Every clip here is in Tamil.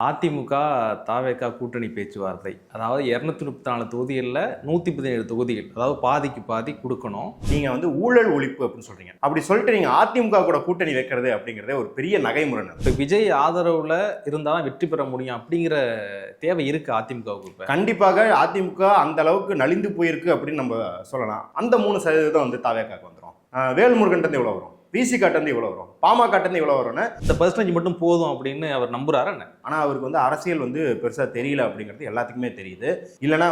அதிமுக தாவேகா கூட்டணி பேச்சுவார்த்தை. அதாவது 234 தொகுதிகள்ல 117 தொகுதிகள். அதாவது பாதிக்கு பாதி குடுக்கணும். நீங்க ஊழல் ஒழிப்பு அப்படின்னு சொல்றீங்க. அப்படி சொல்லிட்டு நீங்க அதிமுக கூட கூட்டணி வைக்கிறது அப்படிங்கறதே ஒரு பெரிய நகைமுறை. இப்ப விஜய் ஆதரவுல இருந்தா தான் வெற்றி பெற முடியும் அப்படிங்கிற தேவை இருக்கு அதிமுகவுக்கு. இப்ப கண்டிப்பாக அதிமுக அந்த அளவுக்கு நலிந்து போயிருக்கு அப்படின்னு நம்ம சொல்லலாம். அந்த 3% தாவேகாக்கு வந்துரும். வேல்முருகன் எவ்வளவு வரும், பிசி காட்டு இவ்வளவு வரும், பாமக இவ்வளவு வரும்னு இந்த பெர்சன்டேஜ் மட்டும் போதும் அப்படின்னு அவர் நம்புறாரு என்ன? ஆனா அவருக்கு அரசியல் பெருசா தெரியல அப்படிங்கிறது எல்லாத்துக்குமே தெரியுது. இல்லைன்னா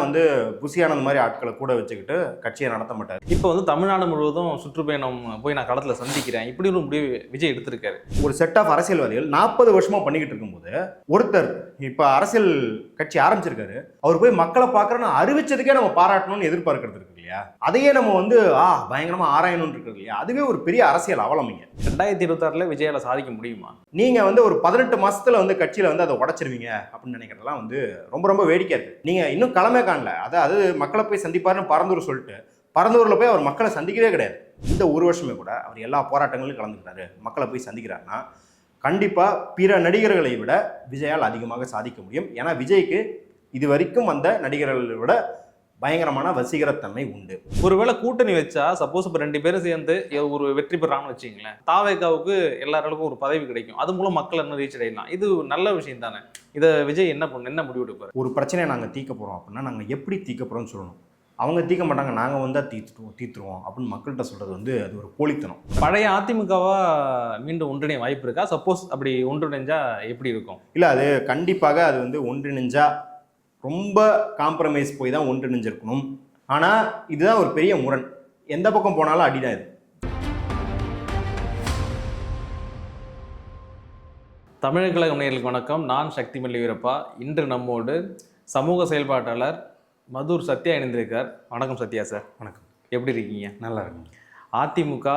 புசியானந்த மாதிரி ஆட்களை கூட வச்சுக்கிட்டு கட்சியை நடத்த மாட்டார். இப்போ தமிழ்நாடு முழுவதும் சுற்றுப்பயணம் போய் நான் களத்துல சந்திக்கிறேன் இப்படி ஒரு முடிவு விஜய் எடுத்திருக்காரு. ஒரு செட் ஆஃப் அரசியல்வாதிகள் 40 வருஷமா பண்ணிக்கிட்டு இருக்கும்போது ஒருத்தர் இப்ப அரசியல் கட்சி ஆரம்பிச்சிருக்காரு, அவர் போய் மக்களை பார்க்கறன்னு அறிவிச்சதுக்கே நம்ம பாராட்டணும்னு எதிர்பார்க்கறது இருக்கு இல்லையா? அதையே நம்ம பயங்கரமா ஆராயணும்னு இருக்கு இல்லையா? அதுவே ஒரு பெரிய அரசியல் அவலமிங்க. 2026 விஜயால சாதிக்க முடியுமா? நீங்க ஒரு 18 மாசத்துல கட்சியில அதை உடைச்சிருவீங்க அப்படின்னு நினைக்கிறதெல்லாம் ரொம்ப ரொம்ப வேடிக்கை இருக்கு. நீங்க இன்னும் களமே காணல. அதாவது மக்களை போய் சந்திப்பாருன்னு பரந்தூர் சொல்லிட்டு பரந்தூர்ல போய் அவர் மக்களை சந்திக்கவே கிடையாது. இந்த ஒரு வருஷமே கூட அவர் எல்லா போராட்டங்களிலும் கலந்துக்கிறாரு, மக்களை போய் சந்திக்கிறாருன்னா கண்டிப்பா பிற நடிகர்களை விட விஜயால் அதிகமாக சாதிக்க முடியும். ஏன்னா விஜய்க்கு இது வரைக்கும் வந்த நடிகர்களை விட பயங்கரமான வசீகரத்தன்மை உண்டு. ஒருவேளை கூட்டணி வச்சா சப்போஸ் இப்போ 2 பேரும் சேர்ந்து ஒரு வெற்றி பெறாங்கன்னு வச்சுங்களேன், தாவேகாவுக்கு எல்லாருக்கும் ஒரு பதவி கிடைக்கும், அது மூலம் மக்கள் என்ன ரீச் அடையலாம். இது நல்ல விஷயம் தானே. இதை விஜய் என்ன முடிவு எடுப்பார்? ஒரு பிரச்சனையை நாங்கள் தீர்க்க போகிறோம் அப்படின்னா நாங்கள் எப்படி தீர்க்க போகிறோம்னு சொல்லணும். அவங்க தீர்க்க மாட்டாங்க, நாங்கள் வந்தால் தீர்த்துருவோம் அப்படின்னு மக்கள்கிட்ட சொல்கிறது அது ஒரு போலித்தனம். பழைய அதிமுகவா மீண்டும் ஒன்றிணைய வாய்ப்பு இருக்கா? சப்போஸ் அப்படி ஒன்றிணைஞ்சா எப்படி இருக்கும்? இல்லை, அது கண்டிப்பாக அது ஒன்றிணைஞ்சா ரொம்ப காம்ப்ரமைஸ் போய் தான் ஒன்றிணைஞ்சிருக்கணும். ஆனால் இதுதான் ஒரு பெரிய முரண். எந்த பக்கம் போனாலும் அடிதான் இது. தமிழக கழக நேயர்களுக்கு வணக்கம். நான் சக்திமல்லி வீரப்பா. இன்று நம்மோடு சமூக செயல்பாட்டாளர் மதுர் சத்யா இணைந்திருக்கார். வணக்கம் சத்யா சார். வணக்கம். எப்படி இருக்கீங்க? நல்லா இருக்குங்க. அதிமுக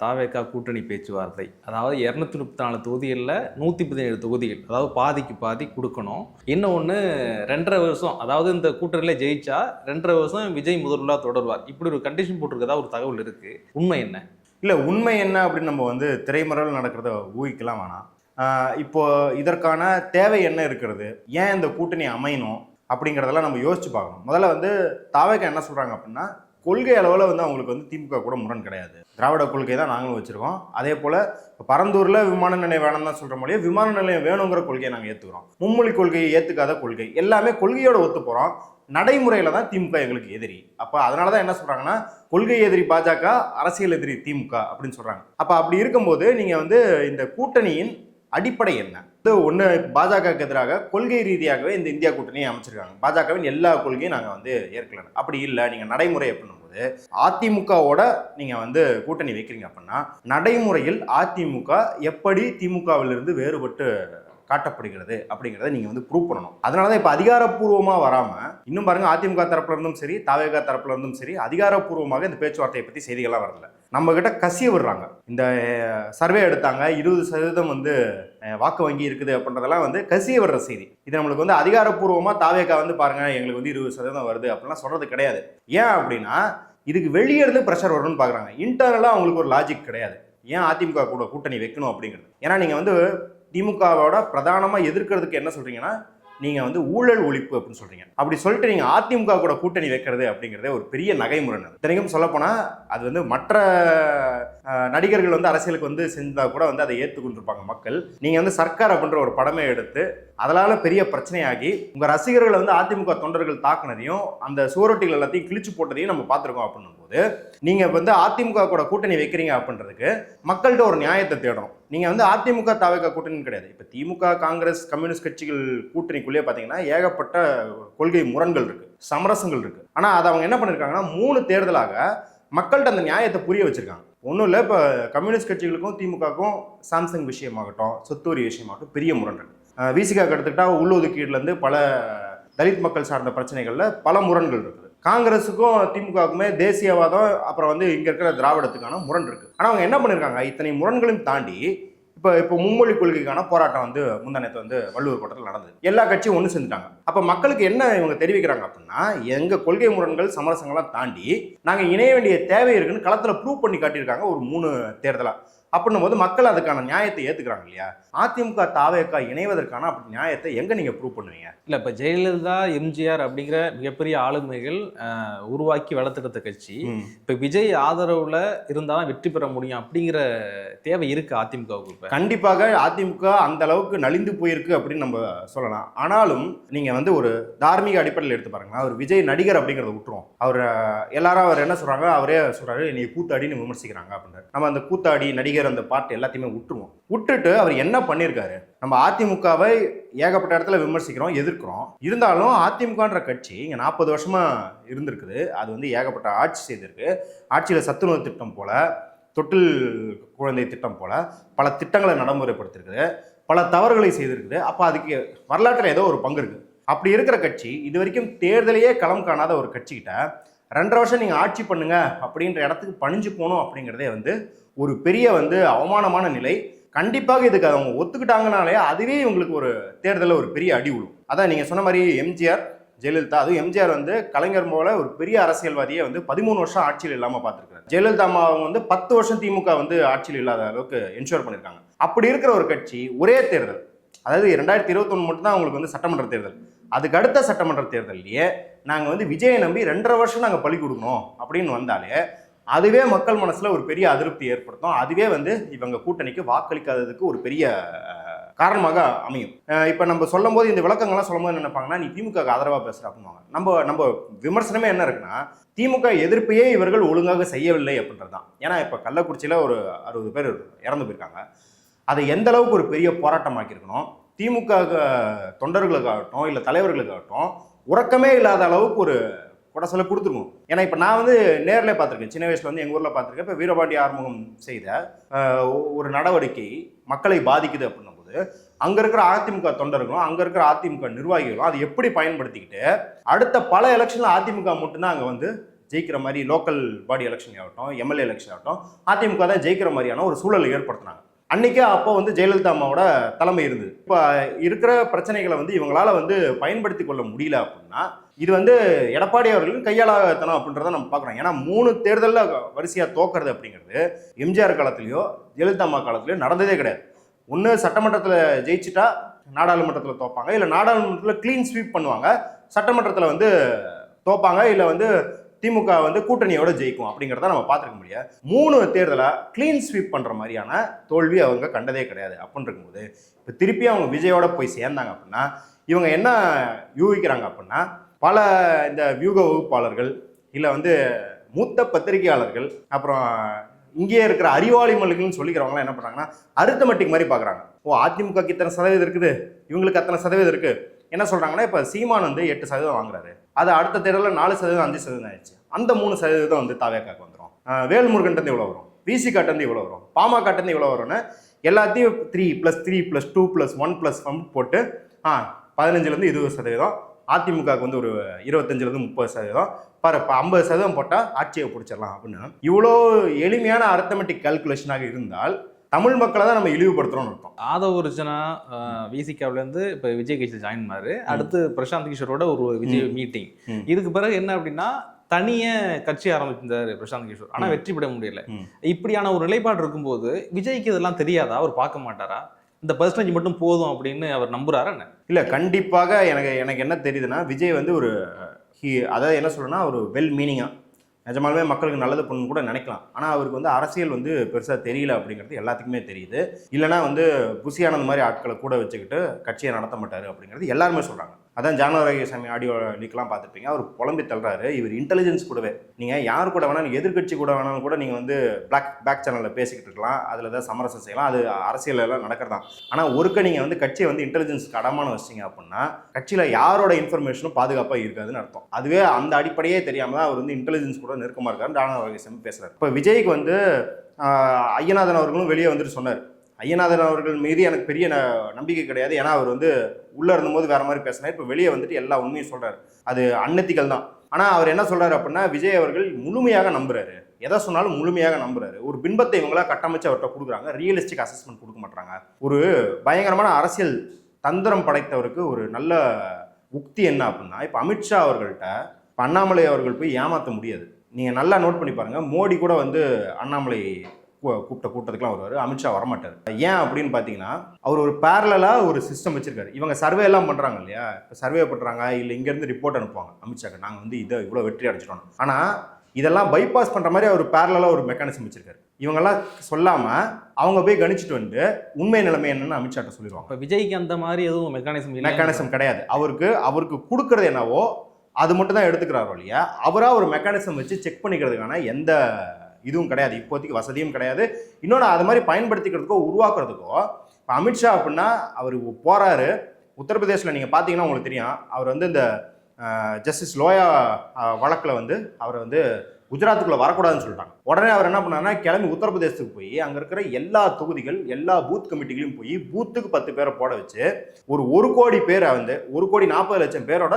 தாவேகா கூட்டணி பேச்சுவார்த்தை. அதாவது 234 தொகுதிகளில் 117 தொகுதிகள், அதாவது பாதிக்கு பாதி கொடுக்கணும். இன்னொன்று 2.5 வருஷம், அதாவது இந்த கூட்டணியில் ஜெயிச்சா 2.5 வருஷம் விஜய் முதல்வராக தொடர்வார். இப்படி ஒரு கண்டிஷன் போட்டிருக்கதா ஒரு தகவல் இருக்கு. உண்மை என்ன? இல்லை, உண்மை என்ன அப்படின்னு நம்ம திரைமறைவில் நடக்கிறத ஊகிக்கலாம் வேணாம். இப்போ இதற்கான தேவை என்ன இருக்கிறது, ஏன் இந்த கூட்டணி அமையணும் அப்படிங்கிறதெல்லாம் நம்ம யோசிச்சு பார்க்கணும். முதல்ல தாவேகா என்ன சொல்கிறாங்க அப்படின்னா, கொள்கை அளவில் அவங்களுக்கு திமுக கூட முரண் கிடையாது. திராவிட கொள்கை தான் நாங்களும் வச்சுருக்கோம். அதே போல் பரந்தூரில் விமான நிலையம் வேணும்னு தான் சொல்கிற மொழியே விமான நிலையம் வேணுங்கிற கொள்கையை நாங்கள் ஏற்றுக்கிறோம். மும்மொழி கொள்கையை ஏற்றுக்காத கொள்கை எல்லாமே கொள்கையோடு ஒத்து போகிறோம். நடைமுறையில் தான் திமுக எங்களுக்கு எதிரி. அப்போ அதனால தான் என்ன சொல்கிறாங்கன்னா, கொள்கை எதிரி பாஜக, அரசியல் எதிரி திமுக அப்படின்னு சொல்கிறாங்க. அப்போ அப்படி இருக்கும்போது நீங்கள் இந்த கூட்டணியின் அடிப்படை என்ன? ஒன்று, பாஜகவுக்கு எதிராக கொள்கை ரீதியாகவே இந்த இந்தியா கூட்டணியை அமைச்சிருக்காங்க. பாஜகவின் எல்லா கொள்கையும் நாங்கள் ஏற்கல. அப்படி இல்லை, நீங்கள் நடைமுறை அப்படின்னும் போது அதிமுகவோட நீங்கள் கூட்டணி வைக்கிறீங்க அப்படின்னா நடைமுறையில் அதிமுக எப்படி திமுகவிலிருந்து வேறுபட்டு காட்டப்படுகிறது அப்படிங்கிறத நீங்கள் ப்ரூவ் பண்ணணும். அதனால தான் இப்போ அதிகாரப்பூர்வமாக வராமல் இன்னும் பாருங்கள், அதிமுக தரப்புல இருந்தும் சரி, தாவேகா தரப்புல இருந்தும் சரி, அதிகாரப்பூர்வமாக இந்த பேச்சுவார்த்தையை பற்றி செய்திகள்லாம் வரல. நம்ம கிட்ட கசிய விடுறாங்க. இந்த சர்வே எடுத்தாங்க, 20% வாக்கு வங்கி இருக்குது அப்படின்றதெல்லாம் கசிய விடுற செய்தி. இது நம்மளுக்கு அதிகாரப்பூர்வமாக தாவேகா பாருங்க எங்களுக்கு 20% வருது அப்படிலாம் சொல்றது கிடையாது. ஏன் அப்படின்னா இதுக்கு வெளியே இருந்து ப்ரெஷர் வரணும்னு பார்க்குறாங்க. இன்டர்னலாக அவங்களுக்கு ஒரு லாஜிக் கிடையாது ஏன் அதிமுக கூட கூட்டணி வைக்கணும் அப்படிங்கிறது. ஏன்னா நீங்கள் திமுகவோட பிரதானமாக எதிர்க்கிறதுக்கு என்ன சொல்றீங்கன்னா, நீங்க ஊழல் ஒழிப்பு அப்படின்னு சொல்றீங்க. அப்படி சொல்லிட்டு நீங்க அதிமுக கூட கூட்டணி வைக்கிறது அப்படிங்கிறதே ஒரு பெரிய நகைமுறை. இத்தனைக்கும் சொல்ல போனா அது மற்ற நடிகர்கள் அரசியலுக்கு செஞ்சா கூட அதை ஏற்றுக்கொண்டிருப்பாங்க மக்கள். நீங்க சர்க்கார் அப்படின்ற ஒரு படமே எடுத்து அதனால பெரிய பிரச்சனையாகி உங்க ரசிகர்களை அதிமுக தொண்டர்கள் தாக்குனதையும் அந்த சுவரொட்டிகள் எல்லாத்தையும் கிழிச்சு போட்டதையும் நம்ம பார்த்துருக்கோம். அப்படின்னும் போது நீங்க அதிமுக கூட கூட்டணி வைக்கிறீங்க அப்படின்றதுக்கு மக்கள்கிட்ட ஒரு நியாயத்தை தேடணும். நீங்க அதிமுக தாவேகா கூட்டணி கிடையாது. இப்ப திமுக, காங்கிரஸ், கம்யூனிஸ்ட் கட்சிகள் கூட்டணிக்குள்ளே பாத்தீங்கன்னா ஏகப்பட்ட கொள்கை முரண்கள் இருக்கு, சமரசங்கள் இருக்கு. ஆனா அதை அவங்க என்ன பண்ணிருக்காங்கன்னா 3 தேர்தலாக மக்கள்கிட்ட அந்த நியாயத்தை புரிய வச்சிருக்காங்க. ஒன்றும் இல்லை, இப்போ கம்யூனிஸ்ட் கட்சிகளுக்கும் திமுகவுக்கும் சாம்சங் விஷயமாகட்டும், சொத்துவரி விஷயமாகட்டும் பெரிய முரண் இருக்கு. விசிகாக்கு எடுத்துக்கிட்டா உள்ளொதுக்கீடுலேருந்து பல தலித் மக்கள் சார்ந்த பிரச்சனைகளில் பல முரண்கள் இருக்குது. காங்கிரஸுக்கும் திமுகவுக்குமே தேசியவாதம், அப்புறம் இங்கே இருக்கிற திராவிடத்துக்கான முரண் இருக்குது. ஆனால் அவங்க என்ன பண்ணியிருக்காங்க, இத்தனை முரண்களையும் தாண்டி இப்போ மும்மொழி கொள்கைக்கான போராட்டம் முந்தானத்து வள்ளுவர் கோட்டத்தில் நடந்தது. எல்லா கட்சியும் ஒன்று செஞ்சுட்டாங்க. அப்போ மக்களுக்கு என்ன இவங்க தெரிவிக்கிறாங்க அப்படின்னா, எங்கள் கொள்கை முரண்கள் சமரசங்கள்லாம் தாண்டி நாங்கள் இணைய வேண்டிய தேவை இருக்குன்னு களத்தில் ப்ரூவ் பண்ணி காட்டியிருக்காங்க ஒரு 3 தேர்தலாக. அப்படின்னும் போது மக்கள் அதுக்கான நியாயத்தை ஏத்துக்கிறாங்க இல்லையா? அதிமுக தாவேகா இணைவதற்கான அப்படி நியாயத்தை எங்க நீங்க ப்ரூவ் பண்ணுவீங்க? இல்லை, இப்போ ஜெயலலிதா, எம்ஜிஆர் அப்படிங்கிற மிகப்பெரிய ஆளுமைகள் உருவாக்கி வளர்த்துக்கிட்ட கட்சி. இப்போ விஜய் ஆதரவுல இருந்தாலும் வெற்றி பெற முடியும் அப்படிங்கிற தேவை இருக்கு அதிமுகவுக்கு. இப்போ கண்டிப்பாக அதிமுக அந்த அளவுக்கு நலிந்து போயிருக்கு அப்படின்னு நம்ம சொல்லலாம். ஆனாலும் நீங்க வந்து ஒரு தார்மீக அடிப்படையில் எடுத்து பாருங்க. அவர் விஜய் நடிகர் அப்படிங்கிறத விட்டுருவோம். அவர் எல்லாரும் அவர் என்ன சொல்றாங்க, அவரே சொல்றாரு நீ கூத்தாடின்னு விமர்சிக்கிறாங்க அப்படின்றாரு. நம்ம அந்த கூத்தாடி நடிகர் அந்த பாட்டு எல்லாத்தையுமே விட்டுருவோம். விட்டுட்டு அவர் என்ன பண்ணியிருக்காரு, நம்ம அதிமுகவை ஏகப்பட்ட இடத்துல விமர்சிக்கிறோம், எதிர்க்கிறோம். இருந்தாலும் அதிமுகன்ற கட்சி இங்கே 40 வருஷமா இருந்திருக்குது. அது வந்து ஏகப்பட்ட ஆட்சி செய்திருக்கு. ஆட்சியில் சத்துணவு திட்டம் போல, தொட்டில் குழந்தை திட்டம் போல பல திட்டங்களை நடைமுறைப்படுத்திருக்குது, பல தவறுகளை செய்திருக்குது. அப்போ அதுக்கு வரலாற்றில் ஏதோ ஒரு பங்கு இருக்குது. அப்படி இருக்கிற கட்சி இது வரைக்கும் தேர்தலையே களம் காணாத ஒரு கட்சிக்கிட்ட 2.5 வருஷம் நீங்கள் ஆட்சி பண்ணுங்க அப்படின்ற இடத்துக்கு பணிஞ்சு போகணும் அப்படிங்கிறதே வந்து ஒரு பெரிய வந்து அவமானமான நிலை. கண்டிப்பாக இதுக்கு அவங்க ஒத்துக்கிட்டாங்கனாலே அதுவே இவங்களுக்கு ஒரு தேர்தலில் ஒரு பெரிய அடி விழும். அதான் நீங்கள் சொன்ன மாதிரி எம்ஜிஆர், ஜெயலலிதா, அதுவும் எம்ஜிஆர் வந்து கலைஞர் போல ஒரு பெரிய அரசியல்வாதியை வந்து 13 வருஷம் ஆட்சியில் இல்லாமல் பார்த்துருக்காரு. ஜெயலலிதா அம்மா அவங்க வந்து 10 வருஷம் திமுக வந்து ஆட்சியில் இல்லாத அளவுக்கு என்ஷூர் பண்ணியிருக்காங்க. அப்படி இருக்கிற ஒரு கட்சி ஒரே தேர்தல், அதாவது 2021 மட்டும்தான் அவங்களுக்கு வந்து சட்டமன்ற தேர்தல், அதுக்கு அடுத்த சட்டமன்ற தேர்தலையே நாங்கள் வந்து விஜயை நம்பி 2.5 வருஷம் நாங்கள் பழி கொடுக்கணும் அப்படின்னு வந்தாலே அதுவே மக்கள் மனசில் ஒரு பெரிய அதிருப்தி ஏற்படுத்தும். அதுவே வந்து இவங்க கூட்டணிக்கு வாக்களிக்காததுக்கு ஒரு பெரிய காரணமாக அமையும். இப்போ நம்ம சொல்லும் போது இந்த விளக்கங்கள்லாம் சொல்லும் போது என்ன நினைப்பாங்கன்னா, நீ திமுக ஆதரவாக பேசுகிற அப்படின்வாங்க. நம்ம விமர்சனமே என்ன இருக்குன்னா, திமுக எதிர்ப்பையே இவர்கள் ஒழுங்காக செய்யவில்லை அப்படின்றது தான். ஏன்னா இப்போ கள்ளக்குறிச்சியில் ஒரு 60 பேர் இறந்து போயிருக்காங்க. அதை எந்த அளவுக்கு ஒரு பெரிய போராட்டமாக்கியிருக்கணும், திமுக தொண்டர்களுக்காகட்டும் இல்லை தலைவர்களுக்காகட்டும் உறக்கமே இல்லாத அளவுக்கு ஒரு கொடசலை கொடுத்துருவோம். ஏன்னா இப்போ நான் வந்து நேரில் பார்த்துருக்கேன், சின்ன வயசில் வந்து எங்கள் ஊரில் பார்த்துருக்கேன். இப்போ வீரபாண்டி ஆறுமுகம் செய்த ஒரு நடவடிக்கை மக்களை பாதிக்குது அப்படின்னும் போது அங்கே இருக்கிற அதிமுக தொண்டர்களும் அங்கே இருக்கிற அதிமுக நிர்வாகிகளும் அதை எப்படி பயன்படுத்திக்கிட்டு அடுத்த பல எலெக்ஷனில் அதிமுக மட்டும்தான் அங்கே வந்து ஜெயிக்கிற மாதிரி, லோக்கல் பாடி எலெக்ஷன் ஆகட்டும், எம்எல்ஏ எலெக்ஷன் ஆகட்டும், அதிமுக தான் ஜெயிக்கிற மாதிரியான ஒரு சூழலை ஏற்படுத்தினாங்க. அன்னைக்கே அப்போ வந்து ஜெயலலிதா அம்மாவோட தலைமை இருந்தது. இப்போ இருக்கிற பிரச்சனைகளை வந்து இவங்களால வந்து பயன்படுத்தி கொள்ள முடியல அப்படின்னா இது வந்து எடப்பாடி அவர்களின் கையாளாகத்தனம் அப்படின்றத நம்ம பார்க்குறோம். ஏன்னா 3 தேர்தலில் வரிசையாக தோக்கிறது அப்படிங்கிறது எம்ஜிஆர் காலத்துலையோ ஜெயலலிதா அம்மா காலத்துலையோ நடந்ததே கிடையாது. ஒன்று சட்டமன்றத்தில் ஜெயிச்சுட்டா நாடாளுமன்றத்தில் தோப்பாங்க, இல்லை நாடாளுமன்றத்தில் க்ளீன் ஸ்வீப் பண்ணுவாங்க, சட்டமன்றத்தில் வந்து தோப்பாங்க, இல்லை வந்து திமுக வந்து கூட்டணியோட ஜெயிக்கும் அப்படிங்கிறத நம்ம பார்த்துருக்க முடியாது. 3 தேர்தலை க்ளீன் ஸ்வீப் பண்ணுற மாதிரியான தோல்வி அவங்க கண்டதே கிடையாது. அப்படின்னு இருக்கும்போது இப்போ திருப்பி அவங்க விஜயோட போய் சேர்ந்தாங்க அப்படின்னா இவங்க என்ன யூகிக்கிறாங்க அப்படின்னா, பல இந்த வியூக வகுப்பாளர்கள் இல்லை வந்து மூத்த பத்திரிகையாளர்கள் அப்புறம் இங்கேயே இருக்கிற அறிவாளி மல்லிகள்னு சொல்லிக்கிறவங்களாம் என்ன பண்ணுறாங்கன்னா அரித்தமெட்டிக் மாதிரி பார்க்குறாங்க. ஓ, அதிமுகக்கு இத்தனை சதவீதம் இருக்குது, இவங்களுக்கு அத்தனை சதவீதம் இருக்குது. என்ன சொல்கிறாங்கன்னா, இப்போ சீமான் வந்து 8% வாங்குறாரு, அது அடுத்த தேர்தலில் 4%, 5% ஆயிடுச்சு. அந்த 3% வந்து தாவேக்காக்கு வந்துடும். வேல்முருகன்ட்டு இவ்வளோ வரும், விசிகாட்டேருந்து இவ்வளோ வரும், பாமகட்டேருந்து இவ்வளோ வரும்னு எல்லாத்தையும் 3+3+2+1+1 போட்டு 15% 20%, அதிமுகவுக்கு வந்து ஒரு 25% 30%, பாரு இப்போ 50% போட்டால் ஆட்சியை பிடிச்சிடலாம் அப்படின்னு இவ்வளோ எளிமையான அரித்தமெட்டிக் கால்குலேஷனாக இருந்தால் தமிழ் மக்களை தான் நம்ம இழிவுபடுத்துறோம்னு அர்த்தம். ஆதவ ஒரிஜினா விசிகாவிலேருந்து இப்போ விஜய் கட்சியில் ஜாயின் பண்ணாரு. அடுத்து பிரசாந்த் கிஷோரோட ஒரு விஜய் மீட்டிங். இதுக்கு பிறகு என்ன அப்படின்னா, தனிய கட்சி ஆரம்பிச்சிருந்தாரு பிரசாந்த் கிஷோர், ஆனால் வெற்றி பெற முடியல. இப்படியான ஒரு நிலைப்பாடு இருக்கும்போது விஜய்க்கு இதெல்லாம் தெரியாதா? அவர் பார்க்க மாட்டாரா? இந்த பர்சன்டேஜ் மட்டும் போதும் அப்படின்னு அவர் நம்புறாரா என்ன? இல்லை, கண்டிப்பாக எனக்கு என்ன தெரியுதுன்னா, விஜய் வந்து ஒரு அதாவது என்ன சொல்றேன்னா ஒரு வெல் மீனிங்காக நிஜமாலுமே மக்களுக்கு நல்லது பண்ணு கூட நினைக்கலாம். ஆனால் அவருக்கு வந்து அரசியல் வந்து பெருசாக தெரியல அப்படிங்கிறது எல்லாத்துக்குமே தெரியுது. இல்லைனா வந்து புசியானது மாதிரி ஆட்களை கூட வச்சுக்கிட்டு கட்சியை நடத்த மாட்டார் அப்படிங்கிறது எல்லாருமே சொல்கிறாங்க. அதான் ஜானகிராமசாமி ஆடியோ லீக்லாம் பார்த்துருப்பீங்க. அவர் புலம்பி தள்ளுறாரு, இவர் இன்டெலிஜென்ஸ் கூடவே நீங்கள் யார் கூட வேணாலும் எதிர்கட்சி கூட வேணாலும் கூட நீங்கள் வந்து பேக் சேனலில் பேசிக்கிட்டு இருக்கலாம், அதில் ஏதாவது சமரசம் செய்யலாம், அது அரசியல் எல்லாம் நடக்கிறதான். ஆனால் ஒருக்க நீங்கள் வந்து கட்சியை வந்து இன்டெலிஜென்ஸ்க்கு அடமான வச்சிங்க அப்படின்னா கட்சியில் யாரோட இன்ஃபர்மேஷனும் பாதுகாப்பாக இருக்காதுன்னு அர்த்தம். அதுவே அந்த அடிப்படையே தெரியாமல் தான் அவர் வந்து இன்டெலிஜென்ஸ் கூட நெருக்கமாக இருக்காரு ஜானகிராமசாமி பேசுகிறார். இப்போ விஜய்க்கு வந்து ஐயநாதன் அவர்களும் வெளியே வந்துட்டு சொன்னார், ஐயநாதன் அவர்கள் மீது எனக்கு பெரிய நம்பிக்கை கிடையாது, ஏன்னா அவர் வந்து உள்ளே இருந்தபோது வேறு மாதிரி பேசினார், இப்போ வெளியே வந்துட்டு எல்லா உண்மையும் சொல்கிறார், அது அன்னெத்திக்கல் தான். ஆனால் அவர் என்ன சொல்கிறாரு அப்படின்னா, விஜய் அவர்கள் முழுமையாக நம்புறாரு, எதை சொன்னாலும் முழுமையாக நம்புறாரு. ஒரு பின்பத்தை இவங்களா கட்டமைச்சு அவர்கிட்ட கொடுக்குறாங்க, ரியலிஸ்டிக் அசஸ்மெண்ட் கொடுக்க மாட்டாங்க. ஒரு பயங்கரமான அரசியல் தந்திரம் படைத்தவருக்கு ஒரு நல்ல உக்தி என்ன அப்படின்னா, இப்போ அமித்ஷா அவர்கள்ட்ட இப்போ அண்ணாமலை அவர்கள் போய் ஏமாற்ற முடியாது. நீங்கள் நல்லா நோட் பண்ணி பாருங்கள், மோடி கூட வந்து அண்ணாமலை கூப்பிட்ட கூட்டத்துக்குலாம் வருவார். அமித்ஷா வரமாட்டார். ஏன் அப்படின்னு பார்த்தீங்கன்னா அவர் ஒரு பேரலாக ஒரு சிஸ்டம் வச்சிருக்காரு. இவங்க சர்வே எல்லாம் பண்ணுறாங்க இல்லையா, இப்போ சர்வே பண்ணுறாங்க இல்லை இங்கேருந்து ரிப்போர்ட் அனுப்புவாங்க அமித்ஷாக்கு, நாங்கள் வந்து இதை இவ்வளோ வெற்றி அடைச்சிட்டோம். ஆனால் இதெல்லாம் பைபாஸ் பண்ணுற மாதிரி அவர் பேரலாக ஒரு மெக்கானிசம் வச்சிருக்காரு. இவங்கெல்லாம் சொல்லாமல் அவங்க போய் கணிச்சிட்டு வந்து உண்மை நிலைமை என்னன்னு அமித்ஷாட்ட சொல்லிடுவாங்க. இப்போ விஜய்க்கு அந்த மாதிரி எதுவும் மெக்கானிசம் கிடையாது. அவருக்கு கொடுக்கறது என்னவோ அது மட்டும் தான் எடுத்துக்கிறாரோ இல்லையா, அவராக ஒரு மெக்கானிசம் வச்சு செக் பண்ணிக்கிறதுக்கான எந்த இதுவும் கிடையாது, இப்போதைக்கு வசதியும் கிடையாது. இன்னொன்று அது மாதிரி பயன்படுத்திக்கிறதுக்கோ உருவாக்குறதுக்கோ. இப்போ அமித்ஷா அப்படின்னா அவர் போகிறாரு உத்தரப்பிரதேசில், நீங்கள் பார்த்தீங்கன்னா உங்களுக்கு தெரியும், அவர் வந்து இந்த ஜஸ்டிஸ் லோயா வழக்கில் வந்து அவரை வந்து குஜராத்துக்குள்ளே வரக்கூடாதுன்னு சொல்லிட்டாங்க. உடனே அவர் என்ன பண்ணாருன்னா கிளம்பி உத்தரப்பிரதேசத்துக்கு போய் அங்கே இருக்கிற எல்லா தொகுதிகள் எல்லா பூத் கமிட்டிகளையும் போய் பூத்துக்கு 10 பேரை போட வச்சு ஒரு கோடி பேரை வந்து 1,40,00,000 பேரோட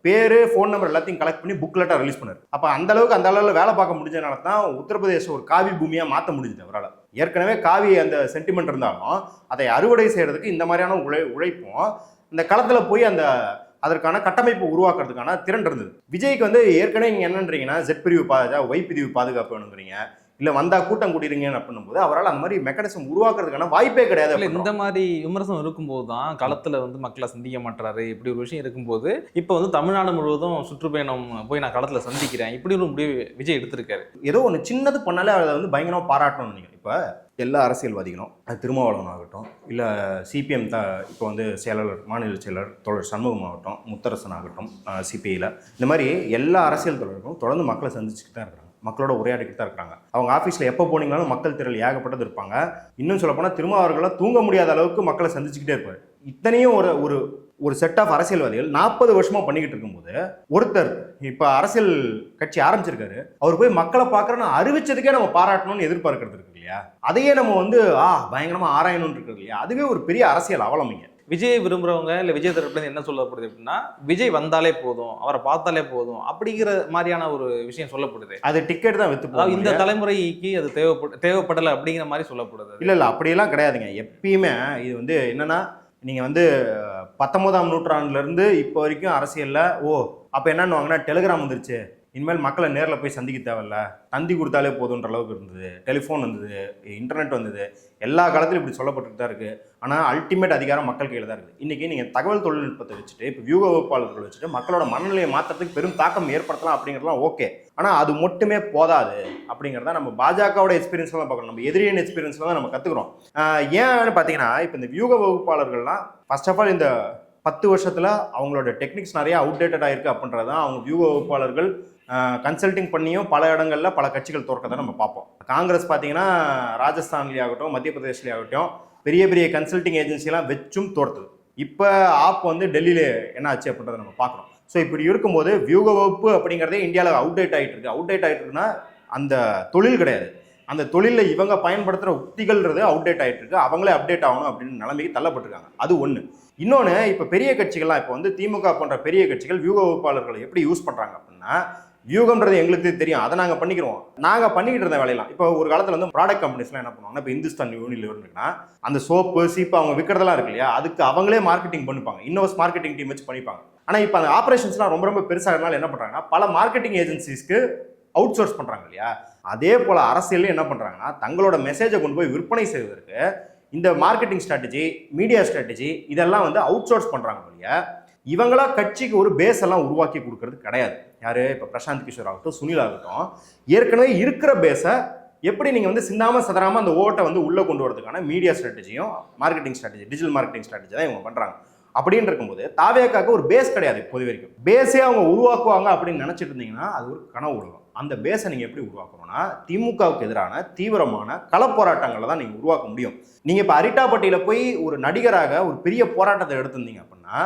பேர் ஃபோன் நம்பர் எல்லாத்தையும் கலெக்ட் பண்ணி புக்லெட்டாக ரிலீஸ் பண்ணார். அப்போ அந்த அளவில் வேலை பார்க்க முடிஞ்சதுனால தான் உத்தரப்பிரதேசம் ஒரு காவி பூமியாக மாற்ற முடிஞ்சது அவரால். ஏற்கனவே காவி அந்த சென்டிமெண்ட் இருந்தாலும் அதை அறுவடை செய்கிறதுக்கு இந்த மாதிரியான உழைப்பும் இந்த களத்தில் போய் அதற்கான கட்டமைப்பு உருவாக்குறதுக்கான திறன் இருந்தது. விஜய்க்கு வந்து ஏற்கனவே நீங்கள் என்னன்றீங்கன்னா Z பிரிவு Y பிரிவு பாதுகாப்பு வேணுங்கிறீங்க, இல்லை வந்தால் கூட்டம் கூட்டிடுங்கன்னு பண்ணும்போது அவரால் அந்த மாதிரி மெக்கானிசம் உருவாக்குறதுக்கான வாய்ப்பே கிடையாது. இல்லை இந்த மாதிரி விமர்சனம் இருக்கும்போது தான் களத்தில் வந்து மக்களை சந்திக்க மாட்டாரு, இப்படி ஒரு விஷயம் இருக்கும்போது இப்போ வந்து தமிழ்நாடு முழுவதும் சுற்றுப்பயணம் போய் நான் களத்தில் சந்திக்கிறேன், இப்படி ஒரு முடிவு விஜய் எடுத்திருக்காரு. ஏதோ ஒன்று சின்னது பண்ணாலே அதை வந்து பயங்கரமாக பாராட்டணும்னு நினைக்கிறேன். இப்போ எல்லா அரசியல்வாதிகளும் அது திருமாவளவன் ஆகட்டும், இல்லை சிபிஎம் இப்போ வந்து செயலாளர் மாநில செயலர் தோழர் சண்முகம் ஆகட்டும், முத்தரசன் ஆகட்டும் சிபிஐயில், இந்த மாதிரி எல்லா அரசியல் தலைவர்களும் தொடர்ந்து மக்களை சந்திச்சுட்டு தான் இருக்கிறாங்க, மக்களோட உரையாடிக்கிட்டு தான் இருக்கிறாங்க. அவங்க ஆஃபீஸில் எப்போ போனீங்கனாலும் மக்கள் திரள் ஏகப்பட்டது இருப்பாங்க. இன்னும் சொல்லப்போனால் திருமாவளவர்களால் தூங்க முடியாத அளவுக்கு மக்களை சந்திச்சுக்கிட்டே இருப்பார். இத்தனையும் ஒரு செட் ஆஃப் அரசியல்வாதிகள் 40 வருஷமாக பண்ணிக்கிட்டு இருக்கும்போது ஒருத்தர் இப்போ அரசியல் கட்சி ஆரம்பிச்சிருக்காரு, அவர் போய் மக்களை பார்க்குறேன்னு அறிவிச்சதுக்கே நம்ம பாராட்டணும்னு எதிர்பார்க்கறது இருக்கு இல்லையா, அதையே நம்ம வந்து பயங்கரமாக ஆராயணும்னு இருக்கிறது இல்லையா, அதுவே ஒரு பெரிய அரசியல் அவலமைங்க. விஜய் விரும்புகிறவங்க இல்லை விஜய் தரப்புலேருந்து என்ன சொல்லப்படுது அப்படின்னா, விஜய் வந்தாலே போதும், அவரை பார்த்தாலே போதும் அப்படிங்கிற மாதிரியான ஒரு விஷயம் சொல்லப்படுது. அது டிக்கெட் தான் வித்து இந்த தலைமுறைக்கு அது தேவைப்படலை அப்படிங்கிற மாதிரி சொல்லப்படுது. இல்லை அப்படியெல்லாம் கிடையாதுங்க. எப்பயுமே இது வந்து என்னன்னா, நீங்கள் வந்து 19ஆம் நூற்றாண்டுலேருந்து இப்போ வரைக்கும் அரசியலில் அப்போ என்னன்னு வாங்கினா டெலிகிராம் வந்துருச்சு, இனிமேல் மக்களை நேரில் போய் சந்திக்க தேவையில்ல, தந்தி கொடுத்தாலே போதுன்ற அளவுக்கு இருந்தது, டெலிஃபோன் வந்தது, இன்டர்நெட் வந்தது, எல்லா காலத்திலும் இப்படி சொல்லப்பட்டு தான் இருக்குது. ஆனால் அல்டிமேட் அதிகாரம் மக்கள் கையில் தான் இருக்குது. இன்றைக்கி நீங்கள் தகவல் தொழில்நுட்பத்தை வச்சுட்டு இப்போ வியூக வகுப்பாளர்கள் வச்சுட்டு மக்களோட மனநிலையை மாற்றத்துக்கு பெரும் தாக்கம் ஏற்படுத்தலாம் அப்படிங்கிறதுலாம் ஓகே. ஆனால் அது மட்டுமே போதாது அப்படிங்கிறத நம்ம பாஜகவோட எக்ஸ்பீரியன்ஸ்லாம் தான் பார்க்கணும், நம்ம எதிரியின் எக்ஸ்பீரியன்ஸ்லாம் தான் நம்ம கற்றுக்குறோம். ஏன்னு பார்த்தீங்கன்னா இப்போ இந்த வியூக வகுப்பாளர்கள்லாம் ஃபர்ஸ்ட் ஆஃப் ஆல் இந்த 10 வருஷத்தில் அவங்களோட டெக்னிக்ஸ் நிறைய அவுடேட்டடாக இருக்குது அப்படின்றது தான். அவங்க வியூக வகுப்பாளர்கள் கன்சல்டிங் பண்ணியும் பல இடங்களில் பல கட்சிகள் தோற்கதை நம்ம பார்ப்போம். காங்கிரஸ் பார்த்தீங்கன்னா ராஜஸ்தான்லேயே ஆகட்டும், மத்திய பிரதேஷ்லேயே ஆகட்டும், பெரிய பெரிய கன்சல்டிங் ஏஜென்சிலாம் வச்சும் தோர்த்தது. இப்போ ஆப் வந்து டெல்லியில் என்ன ஆச்சு அப்படின்றத நம்ம பார்க்குறோம். ஸோ இப்படி இருக்கும்போது வியூக வகுப்பு அப்படிங்கிறதே இந்தியாவில் அவுடேட் ஆகிட்டு இருக்குன்னா அந்த தொழில் கிடையாது, அந்த தொழிலில் இவங்க பயன்படுத்துகிற உத்திகள்ன்றது அவுடேட் ஆகிட்டு இருக்கு, அவங்களே அப்டேட் ஆகணும் அப்படின்னு நிலைமைக்கு தள்ளப்பட்டிருக்காங்க. அது ஒன்று. இன்னொன்று, இப்போ பெரிய கட்சிகள்லாம் இப்போ வந்து திமுக போன்ற பெரிய கட்சிகள் வியூக வகுப்பாளர்களை எப்படி யூஸ் பண்ணுறாங்க அப்படின்னா, வியூகம்ன்றது எங்களுக்கு தெரியும், அதை நாங்கள் பண்ணிக்கிறோம், நாங்கள் பண்ணிக்கிட்டு இருந்த வேலையெல்லாம். இப்போ ஒரு காலத்தில் வந்து ப்ராடக்ட் கம்பெனிஸ்லாம் என்ன பண்ணுவாங்கன்னா, இப்போ இந்துஸ்தான் யூனிலிவர் இருக்குன்னா அந்த சோப்பு சீப்பு அவங்க விற்கிறதெல்லாம் இருக்கு இல்லையா, அதுக்கு அவங்களே மார்க்கெட்டிங் பண்ணிப்பாங்க, இன்னோஸ் மார்க்கெட்டிங் டீம் வச்சு பண்ணிப்பாங்க. ஆனால் இப்போ அந்த ஆப்ரேஷன்ஸ்லாம் ரொம்ப பெருசாகிறதுனால என்ன பண்ணுறாங்கன்னா, பல மார்க்கெட்டிங் ஏஜென்சிஸ்க்கு அவுட் சோர்ஸ் பண்ணுறாங்க இல்லையா. அதே போல் அரசியல் என்ன பண்ணுறாங்கன்னா, தங்களோட மெசேஜை கொண்டு போய் விற்பனை செய்வதற்கு இந்த மார்க்கெட்டிங் ஸ்ட்ராட்டஜி, மீடியா ஸ்ட்ராட்டஜி இதெல்லாம் வந்து அவுட் சோர்ஸ் பண்ணுறாங்க இல்லையா. இவங்களா கட்சிக்கு ஒரு பேஸ் எல்லாம் உருவாக்கி கொடுக்கறது கிடையாது. யாரு இப்போ பிரசாந்த் கிஷோர் ஆகட்டும், சுனில் ஆகட்டும், ஏற்கனவே இருக்கிற பேஸை எப்படி நீங்கள் வந்து சிந்தாமல் சதராமல் அந்த ஓட்டை வந்து உள்ளே கொண்டு வரதுக்கான மீடியா ஸ்ட்ராட்டஜியும் marketing strategy, digital marketing strategy தான் இவங்க பண்ணுறாங்க. அப்படின்னு இருக்கும்போது தாவேக்காக்கு ஒரு பேஸ் கிடையாது. இப்போது வரைக்கும் பேஸே அவங்க உருவாக்குவாங்க அப்படின்னு நினச்சிட்டு இருந்தீங்கன்னா அது ஒரு கனவு உலகம். அந்த பேஸை நீங்கள் எப்படி உருவாக்கணும்னா, திமுகவுக்கு எதிரான தீவிரமான களப்போராட்டங்களை தான் நீங்கள் உருவாக்க முடியும். நீங்கள் இப்போ அரிட்டாப்பட்டியில் போய் ஒரு நடிகராக ஒரு பெரிய போராட்டத்தை எடுத்திருந்தீங்க அப்படின்னா,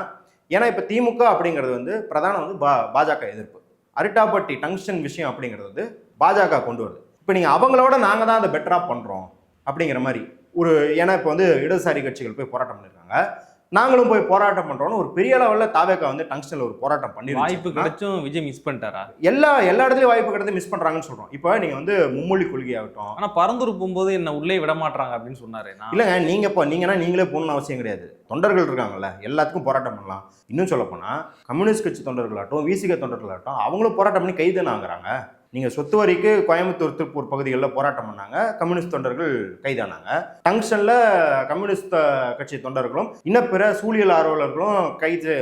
ஏன்னா இப்போ திமுக அப்படிங்கிறது வந்து பிரதானம் வந்து பாஜக எதிர்ப்பு, அரிட்டாப்பட்டி டங்ஸ்டன் விஷயம் அப்படிங்கிறது வந்து பாஜக கொண்டு வருது. இப்போ நீங்கள் அவங்களோட நாங்கள் தான் அதை பெட்டராக பண்ணுறோம் அப்படிங்கிற மாதிரி ஏன்னா இப்போ வந்து இடதுசாரி கட்சிகள் போய் போராட்டம் பண்ணியிருக்காங்க, நாங்களும் போய் போராட்டம் பண்றோம்னு ஒரு பெரிய லெவலில் தாவேக்கா வந்து டங்ஸ்டன்ல ஒரு போராட்டம் பண்ணி வாய்ப்பு கிடைச்சும் விஜய் மிஸ் பண்ணிட்டாரா? எல்லா இடத்துலயும் வாய்ப்பு கிடைத்து மிஸ் பண்றாங்கன்னு சொல்றோம். இப்போ நீங்க வந்து மும்மொழி கொள்கை ஆகட்டும், ஆனா பரந்தூர் போகும்போது என்ன உள்ளே விட மாட்டாங்க அப்படின்னு சொன்னாரு. இல்லைங்க, நீங்களே போகணும்னு அவசியம் கிடையாது. தொண்டர்கள் இருக்காங்கல்ல, எல்லாத்துக்கும் போராட்டம் பண்ணலாம். இன்னும் சொல்ல போனா கம்யூனிஸ்ட் கட்சி தொண்டர்களாகட்டும், விசிக தொண்டர்களாகட்டும், அவங்களும் போராட்டம் பண்ணி கைது தானே ஆகுறாங்க. நீங்கள் சொத்து வரிக்கு கோயம்புத்தூர் திருப்பூர் பகுதிகளில் போராட்டம் பண்ணாங்க, கம்யூனிஸ்ட் தொண்டர்கள் கைதானாங்க. டங்ஷனில் கம்யூனிஸ்ட் கட்சி தொண்டர்களும் இன்னும் பிற சூழியல் ஆர்வலர்களும் கைது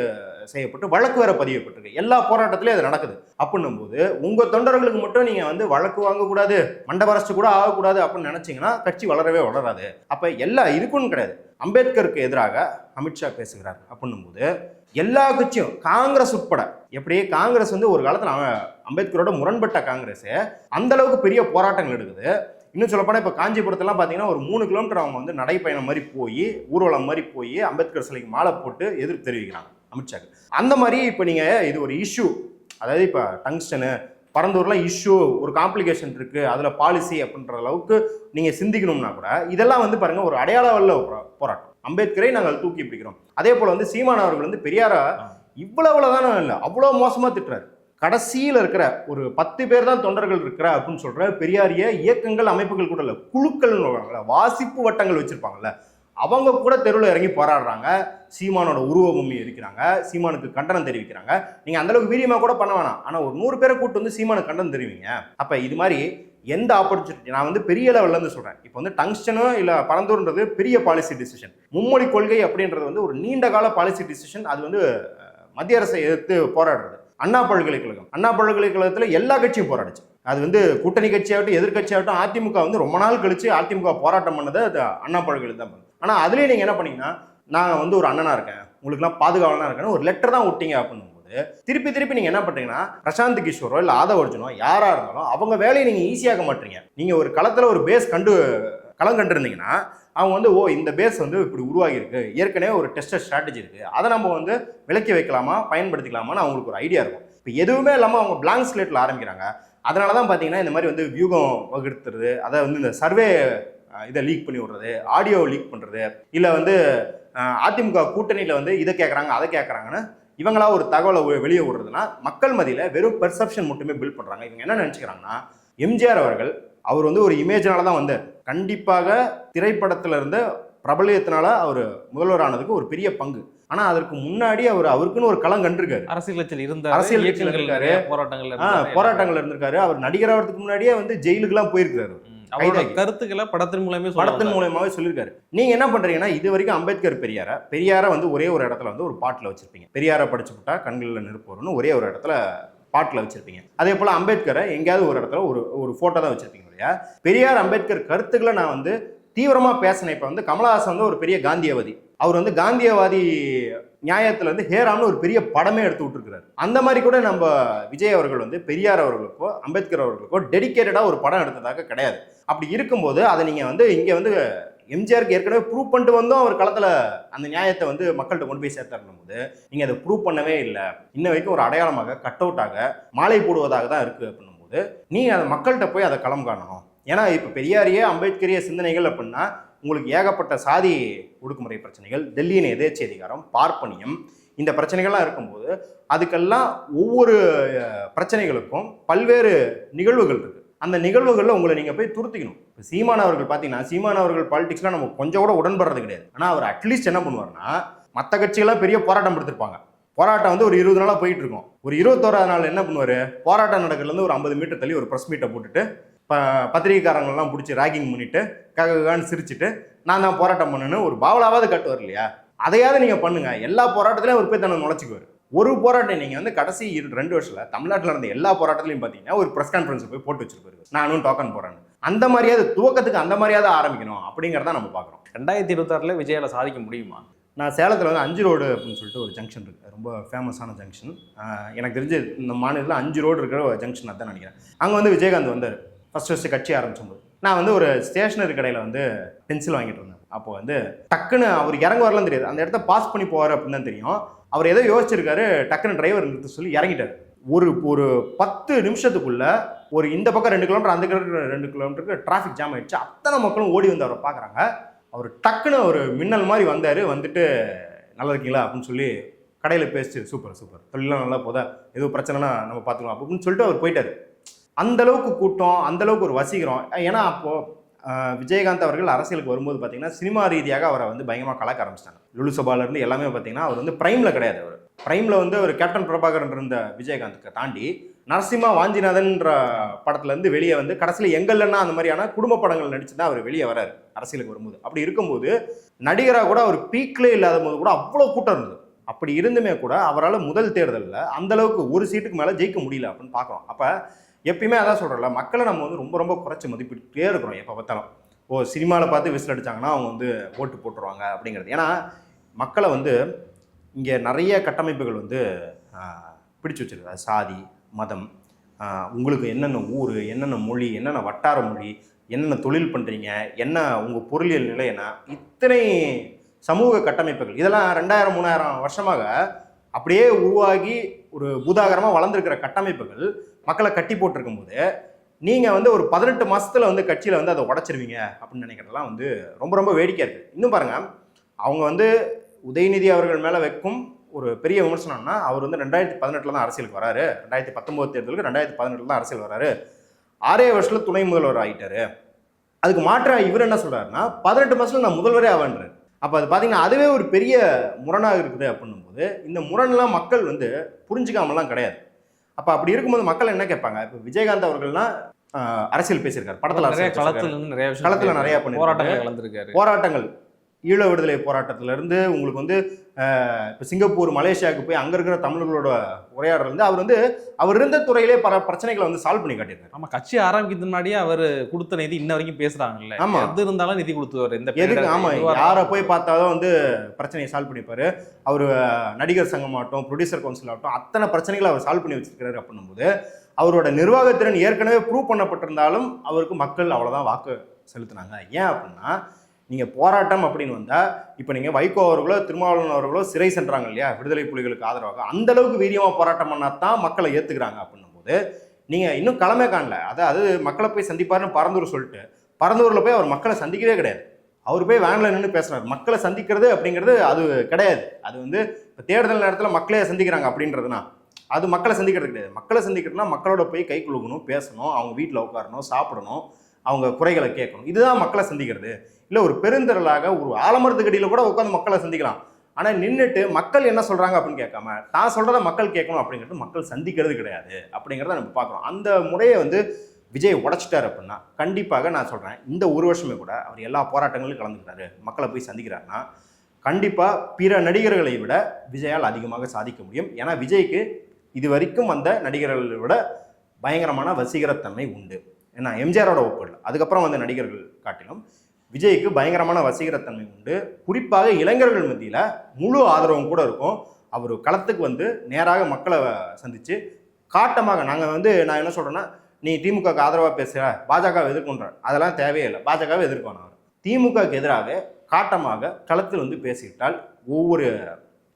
செய்யப்பட்டு வழக்கு வேற பதியப்பட்டிருக்கு. எல்லா போராட்டத்திலையும் அது நடக்குது. அப்படின்னும் போது உங்க தொண்டர்களுக்கு மட்டும் நீங்க வந்து வழக்கு வாங்கக்கூடாது, மண்டபரஸ்ட் கூட ஆகக்கூடாது அப்படின்னு நினைச்சீங்கன்னா கட்சி வளரவே வளராது. அப்ப எல்லா இருக்குன்னு கிடையாது. அம்பேத்கருக்கு எதிராக அமித்ஷா பேசுகிறார் அப்படின்னும் போது எல்லா கட்சியும், காங்கிரஸ் உட்பட, எப்படி காங்கிரஸ் வந்து ஒரு காலத்துல அம்பேத்கரோட முரண்பட்ட காங்கிரஸ் அந்த அளவுக்கு பெரிய போராட்டங்கள் எடுக்குது. இன்னும் சொல்லப்போனால் இப்போ காஞ்சிபுரத்தெல்லாம் பார்த்தீங்கன்னா ஒரு 3 கிலோமீட்டர் அவங்க வந்து நடைப்பயணம் மாதிரி போய், ஊர்வலம் மாதிரி போய் அம்பேத்கர் சிலைக்கு மாலை போட்டு எதிர்ப்பு தெரிவிக்கிறாங்க அமித்ஷாக்கு. அந்த மாதிரி இப்போ நீங்கள் இது ஒரு இஷ்யூ, அதாவது இப்போ டங்ஸ்டனு பரந்தூர்லாம் இஷ்யூ, ஒரு காம்ப்ளிகேஷன் இருக்குது, அதில் பாலிசி அப்படின்ற அளவுக்கு நீங்கள் சிந்திக்கணும்னா கூட இதெல்லாம் வந்து பாருங்கள் ஒரு அடையாள வல்ல போராட்டம். அம்பேத்கரை நாங்கள் தூக்கி பிடிக்கிறோம். அதே போல் வந்து சீமான் அவர்கள் வந்து பெரியாரா இவ்வளவுதானே இல்லை, அவ்வளோ மோசமாக திட்டுறாரு. கடைசியில் இருக்கிற ஒரு 10 பேர் தான் தொண்டர்கள் இருக்கிற அப்படின்னு சொல்ற பெரியாரிய இயக்கங்கள் அமைப்புகள் கூட இல்லை, குழுக்கள், வாசிப்பு வட்டங்கள் வச்சிருப்பாங்கல்ல, அவங்க கூட தெருவில் இறங்கி போராடுறாங்க. சீமானோட உருவபூமி இருக்கிறாங்க, சீமானுக்கு கண்டனம் தெரிவிக்கிறாங்க. நீங்க அந்த அளவுக்கு வீரியமா கூட பண்ண வேணாம், ஆனா ஒரு 100 பேரை கூட்டு வந்து சீமானுக்கு கண்டனம் தெரிவிங்க. அப்ப இது மாதிரி எந்த ஆப்பர்ச்சுனிட்டி, நான் வந்து பெரிய லெவல்ல இருந்து சொல்றேன். இப்போ வந்து டங்ஸ்டனோ இல்ல பரந்தூர்ன்றது பெரிய பாலிசி டிசிஷன், மும்மொழி கொள்கை அப்படின்றது வந்து ஒரு நீண்ட கால பாலிசி டிசிஷன். அது வந்து மத்திய அரசை எதிர்த்து போராடுறது. அண்ணா பல்கலைக்கழகத்தில் எல்லா கட்சியும் போராடிச்சு. அது வந்து கூட்டணி கட்சியாகட்டும் எதிர்கட்சியாகட்டும், அதிமுக வந்து ரொம்ப நாள் கழிச்சு அதிமுக போராட்டம் பண்ணதை அது அண்ணா பல்கலைக்கழகம் தான் பண்ணுது. ஆனால் அதுலேயே நீங்கள் என்ன பண்ணீங்கன்னா, நான் வந்து ஒரு அண்ணனா இருக்கேன், உங்களுக்குலாம் பாதுகாவலனா இருக்கேன்னு ஒரு லெட்டர் தான் விட்டீங்க அப்படின்னும் போது திருப்பி நீங்கள் என்ன பண்ணுறீங்கன்னா, பிரசாந்த் கிஷோரோ இல்லை ஆதவ அர்ஜுனோ யாராக இருந்தாலும் அவங்க வேலையை நீங்கள் ஈஸியாக மாட்டுறீங்க. நீங்கள் ஒரு களத்தில் ஒரு பேஸ் களம் கண்டிருந்தீங்கன்னா அவங்க வந்து இந்த பேஸ் வந்து இப்படி உருவாகி இருக்கு, ஏற்கனவே ஒரு டெஸ்டட் ஸ்ட்ராட்டஜி இருக்கு, அதை நம்ம வந்து விலக்கி வைக்கலாமா, பயன்படுத்திக்கலாமான்னு அவங்களுக்கு ஒரு ஐடியா இருக்கும். இப்போ எதுவுமே இல்லாமல் அவங்க பிளாங்க் ஸ்லேட்ல ஆரம்பிக்கிறாங்க. அதனால தான் பார்த்தீங்கன்னா இந்த மாதிரி வந்து வியூகம் வகுத்துறது, அதை வந்து இந்த சர்வே இதை லீக் பண்ணி விடுறது, ஆடியோ லீக் பண்ணுறது, இல்லை வந்து அதிமுக கூட்டணியில் வந்து இதை கேட்குறாங்க அதை கேட்குறாங்கன்னு இவங்களா ஒரு தகவலை வெளியே விடுறதுனா மக்கள் மத்தியில் வெறும் பெர்செப்ஷன் மட்டுமே பில்ட் பண்ணுறாங்க. இவங்க என்ன நினச்சிக்கிறாங்கன்னா, எம்ஜிஆர் அவர்கள் அவர் வந்து ஒரு இமேஜ்னால தான் வந்தார். கண்டிப்பாக திரைப்படத்தில் இருந்த பிரபலியத்தினால அவர் முதல்வர் ஆனதுக்கு ஒரு பெரிய பங்கு. ஆனா அதற்கு முன்னாடி அவருக்குன்னு ஒரு களம் கண்டிருக்காரு, அரசியல் இருந்தாரு, அரசியல் இருக்காரு, போராட்டங்கள் இருந்திருக்காரு. அவர் நடிகர் ஆகிறதுக்கு முன்னாடியே வந்து ஜெயிலுக்கு எல்லாம் போயிருக்காரு. கருத்துக்களை படத்தின் மூலமாவே சொல்லியிருக்காரு. நீங்க என்ன பண்றீங்கன்னா, இது வரைக்கும் அம்பேத்கர் பெரியார வந்து ஒரே ஒரு இடத்துல வந்து ஒரு பாட்டில் வச்சிருப்பீங்க. பெரியார படிச்சு விட்டா கண்களில் நெருப்பு வரும்னு ஒரே ஒரு இடத்துல பாட்டில் வச்சிருப்பீங்க. அதே போல அம்பேத்கரை எங்கேயாவது ஒரு இடத்துல ஒரு போட்டோ தான் வச்சிருப்பீங்க இல்லையா? பெரியார் அம்பேத்கர் கருத்துக்களை நான் வந்து தீவிரமா பேசினேன். இப்ப வந்து கமலஹாசன் வந்து ஒரு பெரிய காந்தியவாதி, அவர் வந்து காந்தியவாதி நியாயத்துல வந்து ஹேராம்னு ஒரு பெரிய படமே எடுத்து விட்டுருக்கிறாரு. அந்த மாதிரி கூட நம்ம விஜய் அவர்கள் வந்து பெரியார் அவர்களுக்கோ அம்பேத்கர் அவர்களுக்கோ டெடிக்கேட்டடா ஒரு படம் எடுத்ததாக கிடையாது. அப்படி இருக்கும்போது அதை நீங்க வந்து இங்க வந்து எம்ஜிஆருக்கு ஏற்கனவே ப்ரூவ் பண்ணிட்டு வந்தோம், அவர் களத்துல அந்த நியாயத்தை வந்து மக்கள்கிட்ட கொண்டு போய் சேர்த்தரும் போது நீங்க அதை ப்ரூவ் பண்ணவே இல்லை. இன்ன வரைக்கும் ஒரு அடையாளமாக கட் அவுட்டாக மாலை போடுவதாக தான் இருக்கு அப்படின்னும் போது நீங்க அதை மக்கள்கிட்ட போய் அதை களம் காணணும். ஏன்னா இப்ப பெரியாரிய அம்பேத்கரிய சிந்தனைகள் அப்படின்னா உங்களுக்கு ஏகப்பட்ட சாதி ஒடுக்குமுறை பிரச்சனைகள், டெல்லியின் எதேச்சி அதிகாரம், பார்ப்பனியம், இந்த பிரச்சனைகள்லாம் இருக்கும்போது அதுக்கெல்லாம் ஒவ்வொரு பிரச்சனைகளுக்கும் பல்வேறு நிகழ்வுகள் இருக்கு. அந்த நிகழ்வுகளில் உங்களை நீங்கள் போய் துருத்திக்கணும். இப்போ சீமான் அவர்கள் பார்த்தீங்கன்னா, சீமான் அவர்கள் பாலிடிக்ஸ்லாம் நம்ம கொஞ்சம் கூட உடன்படுறது கிடையாது. ஆனால் அவர் அட்லீஸ்ட் என்ன பண்ணுவார்னா, மற்ற கட்சிகள்லாம் பெரிய போராட்டம் எடுத்திருப்பாங்க, போராட்டம் வந்து ஒரு 20 நாளாக போயிட்டு இருக்கும். ஒரு 21ஆவது நாள் என்ன பண்ணுவார், போராட்டம் நடக்கிறதுலேருந்து ஒரு 50 மீட்டர் தள்ளி ஒரு ப்ரெஸ் மீட்டை போட்டுட்டு பத்திரிகைக்காரங்கள்லாம் பிடிச்சி ராகிங் பண்ணிட்டு ககான்னு சிரிச்சுட்டு நான் தான் போராட்டம் பண்ணுன்னு ஒரு பாவலாவது கட்டுவார் இல்லையா? அதையாவது நீங்கள் பண்ணுங்க. எல்லா போராட்டத்திலையும் ஒரு போய் தன்னை நுழைச்சிக்குவார். ஒரு போராட்டம் நீங்கள் வந்து கடைசி 2 வருஷத்துல தமிழ்நாட்டில் இருந்த எல்லா போராட்டத்திலையும் பார்த்தீங்கன்னா ஒரு ப்ரெஸ் கான்ஃபரன்ஸ் போய் போட்டு வச்சிருப்பாரு, நானும் டோக்கன் போறேன்னு. அந்த மாதிரியாவது துவக்கத்துக்கு அந்த மாதிரியாவது ஆரம்பிக்கணும் அப்படிங்கிறத நம்ம பார்க்குறோம். 2026 விஜயால சாதிக்க முடியுமா? நான் சேலத்தில் வந்து 5 ரோடு அப்படின்னு சொல்லிட்டு ஒரு ஜங்ஷன் இருக்குது, ரொம்ப ஃபேமஸான ஜங்ஷன். எனக்கு தெரிஞ்சு இந்த மாநிலத்தில் 5 ரோடு இருக்கிற ஒரு ஜங்ஷன் தான் நினைக்கிறேன். அங்கே வந்து விஜயகாந்த் வந்தார் ஃபர்ஸ்ட் கட்சி ஆரம்பிச்சும்போது. நான் வந்து ஒரு ஸ்டேஷனரி கடையில் வந்து பென்சில் வாங்கிட்டு இருந்தேன். அப்போ வந்து டக்குன்னு அவர் இறங்க வரலாம் தெரியாது, அந்த இடத்த பாஸ் பண்ணி போவார் அப்படின்னு தான் தெரியும். அவர் ஏதோ யோசிச்சிருக்காரு, டக்குன்னு டிரைவர் நிறுத்த சொல்லி இறங்கிட்டார். ஒரு 10 நிமிஷத்துக்குள்ள ஒரு இந்த பக்கம் 2 கிலோமீட்டர் அந்த 2 கிலோமீட்டருக்கு டிராஃபிக் ஜாம் ஆயிடுச்சு. அத்தனை மக்களும் ஓடி வந்து அவரை பார்க்குறாங்க. அவர் டக்குன்னு ஒரு மின்னல் மாதிரி வந்தார், வந்துட்டு நல்லா இருக்கீங்களா அப்படின்னு சொல்லி கடையில் பேசிட்டு சூப்பர் தொழிலாம் நல்லா போதா, எதுவும் பிரச்சனைனா நம்ம பார்த்துக்கலாம் அப்படின்னு சொல்லிட்டு அவர் போயிட்டார். அந்தளவுக்கு கூட்டம், அந்தளவுக்கு ஒரு வசீகரம். ஏன்னா அப்போது விஜயகாந்த் அவர்கள் அரசியலுக்கு வரும்போது பார்த்தீங்கன்னா சினிமா ரீதியாக அவரை வந்து பயங்கரமாக கலக்க ஆரம்பிச்சிட்டாங்க. லுலுசபாலேருந்து எல்லாமே பார்த்தீங்கன்னா அவர் வந்து ப்ரைமில் கிடையாது. அவர் பிரைம்ல வந்து ஒரு கேப்டன் பிரபாகரன் இருந்த விஜயகாந்த்க்கு தாண்டி நரசிம்மா வாஞ்சிநாதன்ற படத்துல இருந்து வெளியே வந்து கடைசியில் எங்கள்னா அந்த மாதிரியான குடும்ப படங்கள் நடிச்சு தான் அவர் வெளியே வராரு அரசியலுக்கு வரும்போது. அப்படி இருக்கும்போது நடிகராக கூட அவர் பீக்லே இல்லாத போது கூட அவ்வளோ கூட்டம் இருந்தது. அப்படி இருந்துமே கூட அவரால் முதல் தேர்தலில் அந்த அளவுக்கு ஒரு சீட்டுக்கு மேலே ஜெயிக்க முடியல அப்படின்னு பார்க்குறோம். அப்போ எப்பயுமே அதான் சொல்கிறோம்ல, மக்களை நம்ம வந்து ரொம்ப ரொம்ப குறைச்சி மதிப்பிட்டே இருக்கிறோம் எப்போ பார்த்தாலும். சினிமாவில் பார்த்து விசில் அடிச்சாங்கன்னா அவங்க வந்து ஓட்டு போட்டுருவாங்க அப்படிங்கிறது. ஏன்னா மக்களை வந்து இங்கே நிறைய கட்டமைப்புகள் வந்து பிடிச்சு வச்சிருக்கு. சாதி, மதம், உங்களுக்கு என்னென்ன ஊர், என்னென்ன மொழி, என்னென்ன வட்டார மொழி, என்னென்ன தொழில் பண்ணுறீங்க, என்ன உங்கள் பொருளியல் நிலை, என்ன இத்தனை சமூக கட்டமைப்புகள், இதெல்லாம் 2000-3000 வருஷமாக அப்படியே உருவாகி ஒரு பூதாகரமாக வளர்ந்துருக்கிற கட்டமைப்புகள் மக்களை கட்டி போட்டிருக்கும் போது நீங்கள் வந்து ஒரு 18 மாதத்தில் வந்து கட்சியில் வந்து அதை உடச்சிருவீங்க அப்படின்னு நினைக்கிறதெல்லாம் வந்து ரொம்ப ரொம்ப வேடிக்கையாக இருக்குது. இன்னும் பாருங்கள், அவங்க வந்து உதயநிதி அவர்கள் மேலே வைக்கும் ஒரு பெரிய விமர்சனம்னா, அவர் வந்து 2018 தான் அரசியலுக்கு வராரு, 2019 தேர்தலுக்கு 2018 தான் அரசியல் வராரு, 6 வருஷத்துல துணை முதல்வர் ஆகிட்டாரு. அதுக்கு மாற்றா இவர் என்ன சொல்றாருன்னா 18 மாதத்துல நான் முதல்வரே ஆவேன்றார். அப்போ அது பார்த்தீங்கன்னா அதுவே ஒரு பெரிய முரணாக இருக்குது அப்படின்னும் போது இந்த முரண்லாம் மக்கள் வந்து புரிஞ்சுக்காமலாம் கிடையாது. அப்போ அப்படி இருக்கும்போது மக்கள் என்ன கேட்பாங்க? இப்போ விஜயகாந்த் அவர்கள்லாம் அரசியல் பேசியிருக்காரு, படத்தில் களத்தில் நிறைய போராட்டங்கள், ஈழ விடுதலை போராட்டத்திலிருந்து உங்களுக்கு வந்து இப்போ சிங்கப்பூர், மலேசியாவுக்கு போய் அங்கே இருக்கிற தமிழர்களோட உரையாடல் வந்து அவர் இருந்த துறையிலே பல பிரச்சனைகளை வந்து சால்வ் பண்ணி காட்டியிருக்காரு. நம்ம கட்சி ஆரம்பிக்கிறது முன்னாடியே அவர் கொடுத்த நிதி இன்ன வரைக்கும் பேசுறாங்கல்ல. ஆமா, எது இருந்தாலும் நிதி கொடுத்துவார். எதுக்கு? ஆமா, யாரை போய் பார்த்தாலும் வந்து பிரச்சனையை சால்வ் பண்ணிப்பாரு. அவர் நடிகர் சங்கம் ஆகட்டும், ப்ரொடியூசர் கவுன்சில் ஆகட்டும், அத்தனை பிரச்சனைகளை அவர் சால்வ் பண்ணி வச்சிருக்காரு. அப்படின்னும் போது அவரோட நிர்வாகத்திறன் ஏற்கனவே ப்ரூவ் பண்ணப்பட்டிருந்தாலும் அவருக்கு மக்கள் அவ்வளோதான் வாக்கு செலுத்தினாங்க. ஏன் அப்படின்னா, நீங்கள் போராட்டம் அப்படின்னு வந்தால் இப்போ நீங்கள் வைகோ அவர்களோ திருமாவளவன் அவர்களோ சிறை சென்றாங்க இல்லையா விடுதலை புலிகளுக்கு ஆதரவாக, அந்த அளவுக்கு வீரியமாக போராட்டம் பண்ணால் தான் மக்களை ஏற்றுக்கிறாங்க. அப்படின்னும் போது நீங்கள் இன்னும் களமே காணல. அதாவது மக்களை போய் சந்திப்பாருன்னு பரந்தூர் சொல்லிட்டு பரந்தூரில் போய் அவர் மக்களை சந்திக்கவே கிடையாது. அவர் போய் வேனில் நின்று பேசுறாரு. மக்களை சந்திக்கிறது அப்படிங்கிறது அது கிடையாது. அது வந்து இப்போ தேர்தல் நேரத்தில் மக்களே சந்திக்கிறாங்க அப்படின்றதுனா அது மக்களை சந்திக்கிறது கிடையாது. மக்களை சந்திக்கிறதுனா மக்களோட போய் கை குலுக்கணும், பேசணும், அவங்க வீட்டில் உட்காரணும், சாப்பிடணும், அவங்க குறைகளை கேட்கணும். இதுதான் மக்களை சந்திக்கிறது. இல்லை ஒரு பெருந்திரளாக ஒரு ஆலமரத்துக்கடியில் கூட உட்காந்து மக்களை சந்திக்கலாம். ஆனால் நின்றுட்டு மக்கள் என்ன சொல்கிறாங்க அப்படின்னு கேட்காம நான் சொல்கிறத மக்கள் கேட்கணும் அப்படிங்கிறது மக்கள் சந்திக்கிறது கிடையாது அப்படிங்கிறத நம்ம பார்க்குறோம். அந்த முறையை வந்து விஜய் உடைச்சிட்டார் அப்படின்னா கண்டிப்பாக நான் சொல்கிறேன், இந்த ஒரு வருஷமே கூட அவர் எல்லா போராட்டங்களிலும் கலந்துக்கிறாரு, மக்களை போய் சந்திக்கிறாருன்னா கண்டிப்பாக பிற நடிகர்களை விட விஜயால் அதிகமாக சாதிக்க முடியும். ஏன்னா விஜய்க்கு இது வரைக்கும் வந்த நடிகர்களை விட பயங்கரமான வசீகரத்தன்மை உண்டு. ஏன்னா எம்ஜிஆரோட ஒப்பிடல, அதுக்கப்புறம் வந்த நடிகர்கள் காட்டிலும் விஜய்க்கு பயங்கரமான வசீகரத்தன்மை உண்டு. குறிப்பாக இளைஞர்கள் மத்தியில் முழு ஆதரவும் கூட இருக்கும். அவர் களத்துக்கு வந்து நேராக மக்களை சந்தித்து காட்டமாக நான் என்ன சொல்கிறேன்னா, நீ திமுகவுக்கு ஆதரவாக பேசுகிற, பாஜகவை எதிர்கொன்ற, அதெல்லாம் தேவையே இல்லை. பாஜகவை எதிர்க்கணும். அவர் திமுகவுக்கு எதிராக காட்டமாக களத்தில் வந்து பேசிவிட்டால் ஒவ்வொரு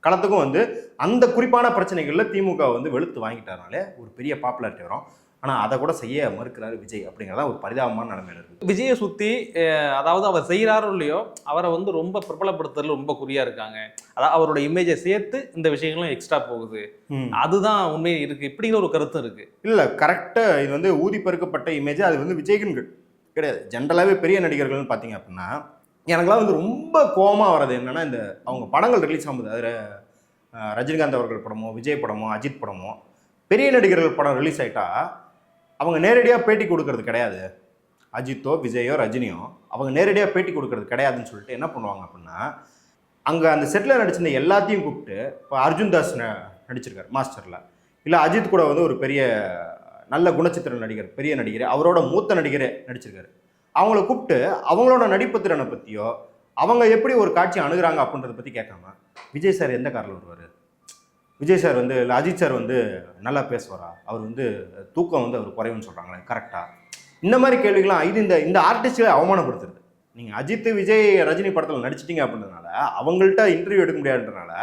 களத்துக்கும் வந்து அந்த குறிப்பான பிரச்சனைகளில் திமுக வந்து வெளுத்து வாங்கிட்டாருனாலே ஒரு பெரிய பாப்புலாரிட்டி வரும். ஆனால் அதை கூட செய்ய மறுக்கிறாரு விஜய் அப்படிங்கிறதா ஒரு பரிதாபமான நிலைமையில இருக்குது. விஜயை சுற்றி அதாவது அவர் செய்கிறாரோ இல்லையோ அவரை வந்து ரொம்ப பிரபலப்படுத்துறதுல ரொம்ப குறியாக இருக்காங்க. அதாவது அவரோட இமேஜை சேர்த்து இந்த விஷயங்களும் எக்ஸ்ட்ரா போகுது, அதுதான் உண்மை இருக்குது இப்படிங்கிற ஒரு கருத்தும் இருக்குது. இல்லை, கரெக்டாக இது வந்து ஊதி பெருக்கப்பட்ட இமேஜ். அது வந்து விஜய்க்குன்னு கிடையாது, ஜென்ரலாகவே பெரிய நடிகர்கள்னு பார்த்தீங்க அப்படின்னா எனக்குலாம் வந்து ரொம்ப கோபமாக வர்றது என்னென்னா, இந்த அவங்க படங்கள் ரிலீஸ் ஆகும்போது அதில் ரஜினிகாந்த் அவர்கள் படமோ, விஜய் படமோ, அஜித் படமோ, பெரிய நடிகர்கள் படம் ரிலீஸ் ஆகிட்டா அவங்க நேரடியாக பேட்டி கொடுக்கறது கிடையாது. அஜித்தோ, விஜயோ, ரஜினியோ அவங்க நேரடியாக பேட்டி கொடுக்கறது கிடையாதுன்னு சொல்லிட்டு என்ன பண்ணுவாங்க அப்படின்னா, அங்கே அந்த செட்டில் நடிச்சிருந்த எல்லாத்தையும் கூப்பிட்டு, இப்போ அர்ஜுன் தாஸ் நடிச்சிருக்காரு மாஸ்டரில், இல்லை அஜித் கூட வந்து ஒரு பெரிய நல்ல குணச்சித்திர நடிகர், பெரிய நடிகர், அவரோட மூத்த நடிகரே நடிச்சிருக்காரு, அவங்கள கூப்பிட்டு அவங்களோட நடிப்பு திறனை பற்றியோ அவங்க எப்படி ஒரு காட்சி அணுகிறாங்க அப்படின்றத பற்றி கேட்காம, விஜய் சார் எந்த காரில் வருவார், விஜய் சார் வந்து இல்லை அஜித் சார் வந்து நல்லா பேசுவாரா, அவர் வந்து தூக்கம் வந்து அவர் குறைவுன்னு சொல்கிறாங்களே கரெக்டாக, இந்த மாதிரி கேள்விகள்லாம் இது இந்த ஆர்டிஸ்டை அவமானப்படுத்துறது. நீங்கள் அஜித், விஜய், ரஜினி படத்தில் நடிச்சிட்டிங்க அப்படின்றதுனால அவங்கள்ட்ட இன்டர்வியூ எடுக்க முடியாதுன்றனால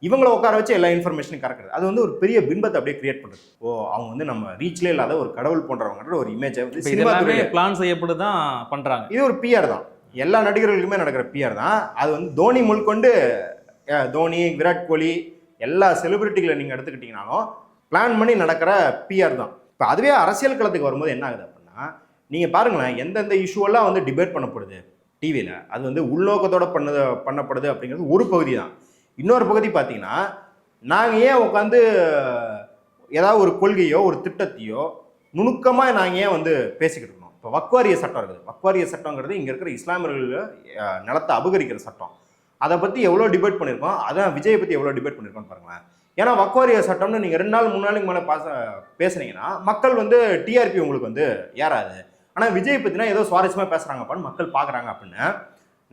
இவங்களை உட்கார வச்சு எல்லா இன்ஃபர்மேஷனும் கரெக்டாக அது வந்து ஒரு பெரிய பின்பத்தை அப்படியே கிரியேட் பண்ணுறது. அவங்க வந்து நம்ம ரீச்லேயே இல்லாத ஒரு கடவுள் போன்றவங்கன்ற ஒரு இமேஜை வந்து சினிமா பிளான் செய்யப்பட்டு தான் பண்ணுறாங்க. இது ஒரு பிஆர் தான், எல்லா நடிகர்களுக்குமே நடக்கிற பிஆர் தான். அது வந்து தோனி முன்கொண்டு தோனி, விராட் கோலி, எல்லா செலிபிரிட்டிகளை நீங்கள் எடுத்துக்கிட்டிங்கனாலும் பிளான் பண்ணி நடக்கிற பிஆர் தான். இப்போ அதுவே அரசியல் களத்துக்கு வரும்போது என்ன ஆகுது அப்படின்னா, நீங்கள் பாருங்களேன், எந்தெந்த இஷ்யூவெல்லாம் வந்து டிபேட் பண்ணப்படுது டிவியில், அது வந்து உள்நோக்கத்தோடு பண்ணப்படுது அப்படிங்கிறது ஒரு பகுதி தான். இன்னொரு பகுதி பார்த்தீங்கன்னா, நாங்கள் ஏன் உட்காந்து ஏதாவது ஒரு கொள்கையோ ஒரு திட்டத்தையோ நுணுக்கமாக நாங்கள் ஏன் வந்து பேசிக்கிட்டு இருக்கோம்? இப்போ வக்வாரிய சட்டம் இருக்குது. வக்வாரிய சட்டங்கிறது இங்கே இருக்கிற இஸ்லாமியர்கள் நிலத்தை அபகரிக்கிற சட்டம். அதை பற்றி எவ்வளோ டிபேட் பண்ணியிருக்கோம், அதான் விஜயை பற்றி எவ்வளோ டிபேட் பண்ணியிருக்கோன்னு பாருங்களேன். ஏன்னா வக்வாரிய சட்டம்னு நீங்கள் 2 நாள் 3 நாளைக்கு மேலே பேசுனீங்கன்னா மக்கள் வந்து டிஆர்பி உங்களுக்கு வந்து ஏறாது. ஆனால் விஜய் பற்றினா ஏதோ சுவாரஸ்யமாக பேசுகிறாங்கப்பான்னு மக்கள் பார்க்குறாங்க அப்படின்னு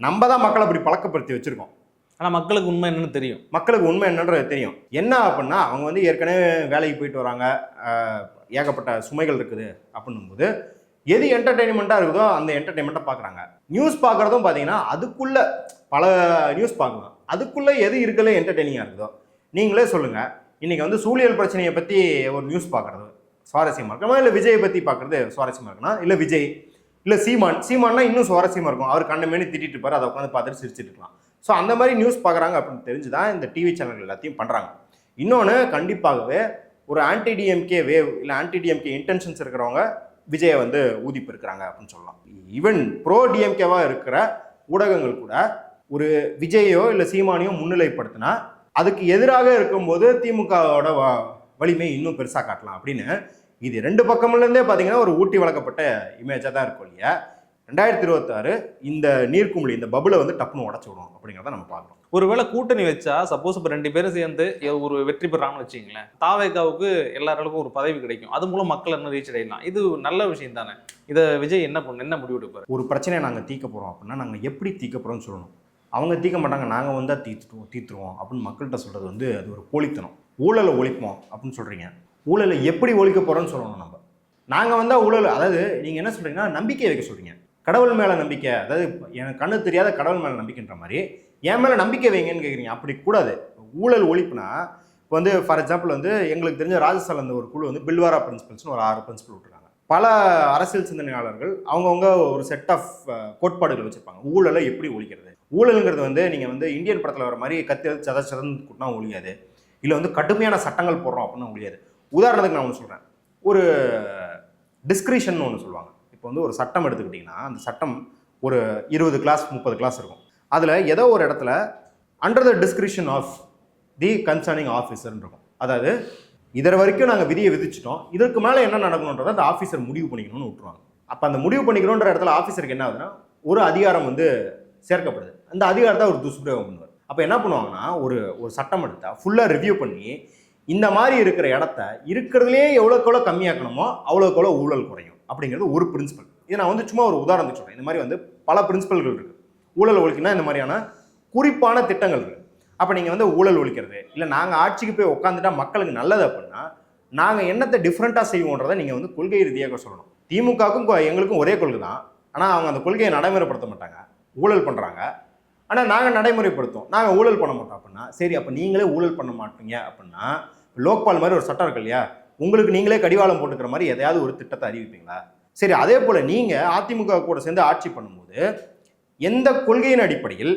நம்ம தான் மக்களை அப்படி பழக்கப்படுத்தி வச்சுருக்கோம். ஆனால் மக்களுக்கு உண்மை என்னன்னு தெரியும். மக்களுக்கு உண்மை என்னன்றது தெரியும். என்ன அப்படின்னா அவங்க வந்து ஏற்கனவே வேலைக்கு போயிட்டு வராங்க, ஏகப்பட்ட சுமைகள் இருக்குது அப்படின்னும்போது எது என்டர்டெயின்மெண்ட்டாக இருக்குதோ அந்த என்டர்டெயின்மெண்ட்டை பார்க்குறாங்க. நியூஸ் பார்க்குறதும் பார்த்தீங்கன்னா அதுக்குள்ளே பல நியூஸ் பார்க்கலாம், அதுக்குள்ளே எது இருக்கல என்டர்டெய்னிங்காக இருக்குதோ நீங்களே சொல்லுங்கள். இன்றைக்கி வந்து சூழியல் பிரச்சனையை பற்றி ஒரு நியூஸ் பார்க்குறது சுவாரஸ்யமாக இருக்குமா, இல்லை விஜயை பற்றி பார்க்குறது சுவாரஸ்யமாக இருக்குன்னா, இல்லை விஜய் இல்லை சீமான்னா இன்னும் சுவாரஸ்யமாக இருக்கும். அவர் கண்ணமேனி திட்டிட்டு இருப்பார், அதை உட்காந்து பார்த்துட்டு சிரிச்சிட்டு இருக்கலாம். ஸோ அந்த மாதிரி நியூஸ் பார்க்குறாங்க அப்படின்னு தெரிஞ்சு தான் இந்த டிவி சேனல் எல்லாத்தையும் பண்ணுறாங்க. இன்னொன்று, கண்டிப்பாகவே ஒரு ஆன்டி டிஎம்கே வேவ் இல்லை ஆன்டி டிஎம்கே இன்டென்ஷன்ஸ் இருக்கிறவங்க விஜயை வந்து ஊதிப்பு இருக்கிறாங்க அப்படின்னு சொல்லலாம். ஈவன் ப்ரோ டிஎம்கேவாக இருக்கிற ஊடகங்கள் கூட ஒரு விஜயோ இல்லை சீமானையோ முன்னிலைப்படுத்தினா அதுக்கு எதிராக இருக்கும்போது திமுகவோட வலிமை இன்னும் பெருசாக காட்டலாம் அப்படின்னு இது 2 பக்கம்லேருந்தே பார்த்தீங்கன்னா ஒரு ஊட்டி வளர்க்கப்பட்ட இமேஜாக தான் இருக்கும் இல்லையா. 2026 இந்த நீர்க்குமிழி இந்த பபுளை வந்து டப்புன்னு உடச்சு விடும் அப்படிங்கிறத நம்ம பார்க்குறோம். ஒருவேளை கூட்டணி வச்சா சப்போஸ் இப்போ 2 பேரும் சேர்ந்து ஒரு வெற்றி பெறாங்கன்னு வச்சுங்களேன், தாவேகாவுக்கு எல்லாருக்கும் ஒரு பதவி கிடைக்கும், அது மூலம் மக்கள் என்ன ரீச் அடையலாம். இது நல்ல விஷயம் தானே. இதை விஜய் என்ன முடிவு எடுப்பார்? ஒரு பிரச்சனையை நாங்கள் தீர்க்க போகிறோம் அப்படின்னா நாங்கள் எப்படி தீர்க்க போகிறோம்னு சொல்லணும். அவங்க தீர்க்க மாட்டாங்க, நாங்கள் வந்தால் தீர்த்துருவோம் அப்படின்னு மக்கள்கிட்ட சொல்கிறது வந்து அது ஒரு போலித்தனம். ஊழலை ஒழிப்போம் அப்படின்னு சொல்கிறீங்க, ஊழலை எப்படி ஒழிக்க போகிறோன்னு சொல்லணும். நம்ம நாங்கள் வந்தால் ஊழல், அதாவது நீங்கள் என்ன சொல்கிறீங்கன்னா நம்பிக்கை வைக்க சொல்கிறீங்க, கடவுள் மேலே நம்பிக்கை, அதாவது எனக்கு கண்ணு தெரியாத கடவுள் மேலே நம்பிக்கைன்ற மாதிரி என் மேலே நம்பிக்கை வைங்கன்னு கேட்குறீங்க. அப்படி கூடாது. ஊழல் ஒழிப்புனா இப்போ வந்து ஃபார் எக்ஸாம்பிள் வந்து எங்களுக்கு தெரிஞ்ச ராஜஸ்தானில் இந்த ஒரு குழு வந்து பில்வாரா பிரின்சிபல்ஸ்னு ஒரு 6 பிரின்சிபல் விட்டுருக்காங்க. பல அரசியல் சிந்தனையாளர்கள் அவங்கவுங்க ஒரு செட் ஆஃப் கோட்பாடுகள் வச்சுருப்பாங்க. ஊழலை எப்படி ஒழிக்கிறது, ஊழலுங்கிறது வந்து நீங்கள் வந்து இந்தியன் படத்தில் வர மாதிரி கத்தி சதந்து கூட்டினா ஒழியாது, இல்லை வந்து கடுமையான சட்டங்கள் போடுறோம் அப்படின்னா ஒழியாது. உதாரணத்துக்கு நான் ஒன்று சொல்கிறேன், ஒரு டிஸ்கிரிஷன் ஒன்று சொல்லுவாங்க. இப்போ வந்து ஒரு சட்டம் எடுத்துக்கிட்டிங்கன்னா அந்த சட்டம் ஒரு 20 கிளாஸ் 30 கிளாஸ் இருக்கும். அதில் ஏதோ ஒரு இடத்துல under the discretion of the concerning ஆஃபீஸர்னு இருக்கும். அதாவது இதர வரைக்கும் நாங்கள் விதியை விதிச்சிட்டோம், இதற்கு மேலே என்ன நடக்கணுன்றதை அந்த ஆஃபீஸர் முடிவு பண்ணிக்கணும்னு விட்டுருவாங்க. அப்போ அந்த முடிவு பண்ணிக்கணுன்ற இடத்துல ஆஃபீஸருக்கு என்ன ஆகுதுன்னா ஒரு அதிகாரம் வந்து சேர்க்கப்படுது. அந்த அதிகாரத்தை ஒரு துஷ்பிரயோகம் பண்ணுவார். அப்போ என்ன பண்ணுவாங்கன்னா ஒரு சட்டம் எடுத்தால் ஃபுல்லாக ரிவ்யூ பண்ணி இந்த மாதிரி இருக்கிற இடத்த இருக்கிறதுலே எவ்வளோக்கெவ்வளோ கம்மியாக்கணுமோ அவ்வளோக்கெவ்வளோ ஊழல் குறையும் அப்படிங்கிறது ஒரு பிரின்சிபல். இது நான் வந்து சும்மா ஒரு உதாரணத்துக்கு சொல்கிறேன். இந்த மாதிரி வந்து பல பிரின்சிபல்கள் இருக்குது. ஊழல் ஒழிக்கணும்னா இந்த மாதிரியான குறிப்பான திட்டங்கள் இருக்குது. அப்போ நீங்கள் வந்து ஊழல் ஒழிக்கிறது இல்லை நாங்கள் ஆட்சிக்கு போய் உட்காந்துட்டா மக்களுக்கு நல்லது அப்படின்னா நாங்கள் என்னத்தை டிஃப்ரெண்ட்டாக செய்வோன்றதை நீங்கள் வந்து கொள்கை ரீதியாக சொல்லணும். திமுகவுக்கும் எங்களுக்கும் ஒரே கொள்கை தான், ஆனால் அவங்க அந்த கொள்கையை நடைமுறைப்படுத்த மாட்டாங்க, ஊழல் பண்ணுறாங்க. ஆனால் நாங்கள் நடைமுறைப்படுத்துவோம், நாங்கள் ஊழல் பண்ண மாட்டோம் அப்படின்னா சரி, அப்போ நீங்களே ஊழல் பண்ண மாட்டீங்க அப்படின்னா லோக்பால் மாதிரி ஒரு சட்டம் இருக்கு இல்லையா, உங்களுக்கு நீங்களே கடிவாளம் போட்டுக்கிற மாதிரி எதையாவது ஒரு திட்டத்தை அறிவிப்பீங்களா? சரி, அதே போல் நீங்கள் அதிமுக கூட சேர்ந்து ஆட்சி பண்ணும்போது எந்த கொள்கையின் அடிப்படையில்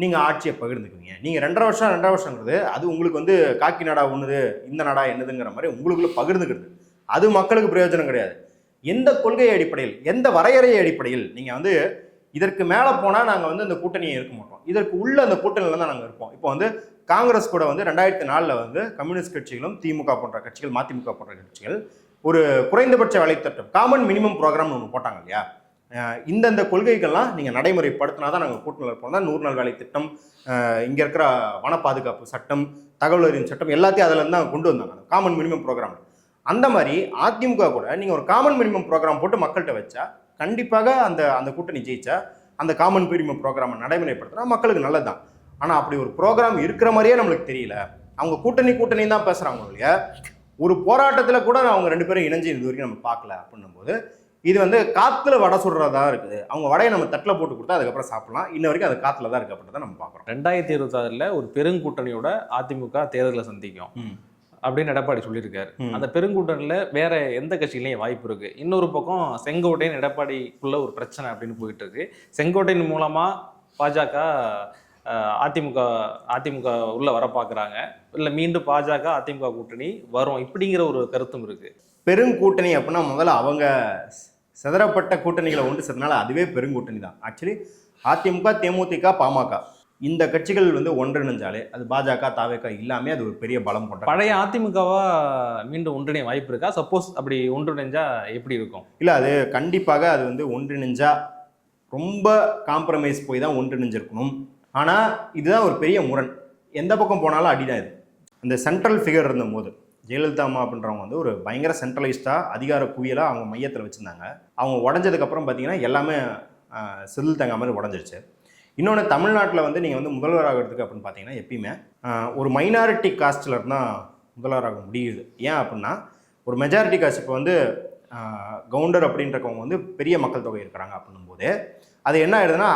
நீங்கள் ஆட்சியை பகிர்ந்துக்குவீங்க? நீங்கள் 2.5 வருஷங்கிறது அது உங்களுக்கு வந்து காக்கி நாடா ஒன்றுது இந்த நாடா என்னதுங்கிற மாதிரி உங்களுக்குள்ள பகிர்ந்துக்கிறது, அது மக்களுக்கு பிரயோஜனம் கிடையாது. எந்த கொள்கை அடிப்படையில், எந்த வரையறை அடிப்படையில் நீங்கள் வந்து இதற்கு மேலே போனால் நாங்கள் வந்து இந்த கூட்டணியை இருக்க மாட்டோம், இதற்கு உள்ள அந்த கூட்டணியில் தான் நாங்கள் இருப்போம். இப்போ வந்து காங்கிரஸ் கூட வந்து 2004 வந்து கம்யூனிஸ்ட் கட்சிகளும் திமுக போன்ற கட்சிகள் மதிமுக போன்ற கட்சிகள் ஒரு குறைந்தபட்ச வேலைத்திட்டம் காமன் மினிமம் ப்ரோக்ராம்னு ஒன்று போட்டாங்க இல்லையா. இந்தந்த கொள்கைகள்லாம் நீங்கள் நடைமுறைப்படுத்தினா தான் நாங்கள் கூட்டணியில் இருப்போம் தான். 100 நாள் வேலை திட்டம், இங்கே இருக்கிற வன பாதுகாப்பு சட்டம், தகவல் அறியும் சட்டம் எல்லாத்தையும் அதில் தான் கொண்டு வந்தாங்க காமன் மினிமம் ப்ரோக்ராம். அந்த மாதிரி அதிமுக கூட நீங்கள் ஒரு காமன் மினிமம் ப்ரோக்ராம் போட்டு மக்கள்கிட்ட வச்சா கண்டிப்பாக அந்த கூட்டணி ஜெயிச்சா அந்த காமன் மினிமம் ப்ரோக்ராமை நடைமுறைப்படுத்தினா மக்களுக்கு நல்லது தான். ஆனால் அப்படி ஒரு ப்ரோக்ராம் இருக்கிற மாதிரியே நம்மளுக்கு தெரியல. அவங்க கூட்டணி தான் பேசுகிறாங்க இல்லையா. ஒரு போராட்டத்தில் கூட அவங்க 2 பேரும் இணைஞ்சு இது வரைக்கும் நம்ம பார்க்கல. அப்படின்னும்போது இது வந்து காற்றுல வடை சுடுறதா இருக்குது. அவங்க வடையை நம்ம தட்டில் போட்டு கொடுத்தா அதுக்கப்புறம் சாப்பிடலாம், இன்ன வரைக்கும் அது காற்றுல தான் இருக்கு அப்படின்றத நம்ம பார்க்குறோம். 2026 ஒரு பெருங்கூட்டணியோட அதிமுக தேர்தலை சந்திக்கும் அப்படின்னு எடப்பாடி சொல்லியிருக்காரு. அந்த பெருங்கூட்டணியில் வேற எந்த கட்சியிலையும் வாய்ப்பு இருக்கு. இன்னொரு பக்கம் செங்கோட்டையன் எடப்பாடிக்குள்ள ஒரு பிரச்சனை அப்படின்னு போயிட்டு இருக்கு. செங்கோட்டையன் மூலமா பாஜக அதிமுக உள்ள வர பார்க்குறாங்க, இல்லை மீண்டும் பாஜக அதிமுக கூட்டணி வரும் இப்படிங்கிற ஒரு கருத்தும் இருக்கு. பெருங்கூட்டணி அப்படின்னா முதல்ல அவங்க சிதறப்பட்ட கூட்டணிகளை ஒன்று சேர்த்தனால அதுவே பெருங்கூட்டணி தான். ஆக்சுவலி அதிமுக, தேமுதிக, பாமக இந்த கட்சிகள் வந்து ஒன்றிணைஞ்சாலே அது பாஜக தாவேகா இல்லாமே அது ஒரு பெரிய பலம் கொண்ட பழைய அதிமுகவா மீண்டும் ஒன்றிணைய வாய்ப்பு இருக்கா? சப்போஸ் அப்படி ஒன்றிணைஞ்சா எப்படி இருக்கும்? இல்லை, அது கண்டிப்பாக அது வந்து ஒன்றிணைஞ்சா ரொம்ப காம்ப்ரமைஸ் போய் தான் ஒன்றிணைஞ்சிருக்கணும். ஆனால் இதுதான் ஒரு பெரிய முரண். எந்த பக்கம் போனாலும் அடிதான் இது. இந்த சென்ட்ரல் ஃபிகர் இருந்தபோது ஜெயலலிதா அம்மா அப்படின்றவங்க வந்து ஒரு பயங்கர சென்ட்ரலைஸ்டாக அதிகார குவியலாக அவங்க மையத்தில் வச்சுருந்தாங்க. அவங்க உடஞ்சதுக்கப்புறம் பார்த்தீங்கன்னா எல்லாமே செதில் தங்க மாதிரி உடஞ்சிருச்சு. இன்னொன்று, தமிழ்நாட்டில் வந்து நீங்கள் வந்து முதல்வர் ஆகிறதுக்கு அப்படின்னு பார்த்தீங்கன்னா எப்பயுமே ஒரு மைனாரிட்டி காஸ்டில் இருந்தால் முதல்வராக முடியுது. ஏன் அப்படின்னா ஒரு மெஜாரிட்டி காஸ்ட் இப்போ வந்து கவுண்டர் அப்படின்றவங்க வந்து பெரிய மக்கள் தொகை இருக்கிறாங்க அப்படின்னும்போது அது என்ன ஆயிடுதுன்னா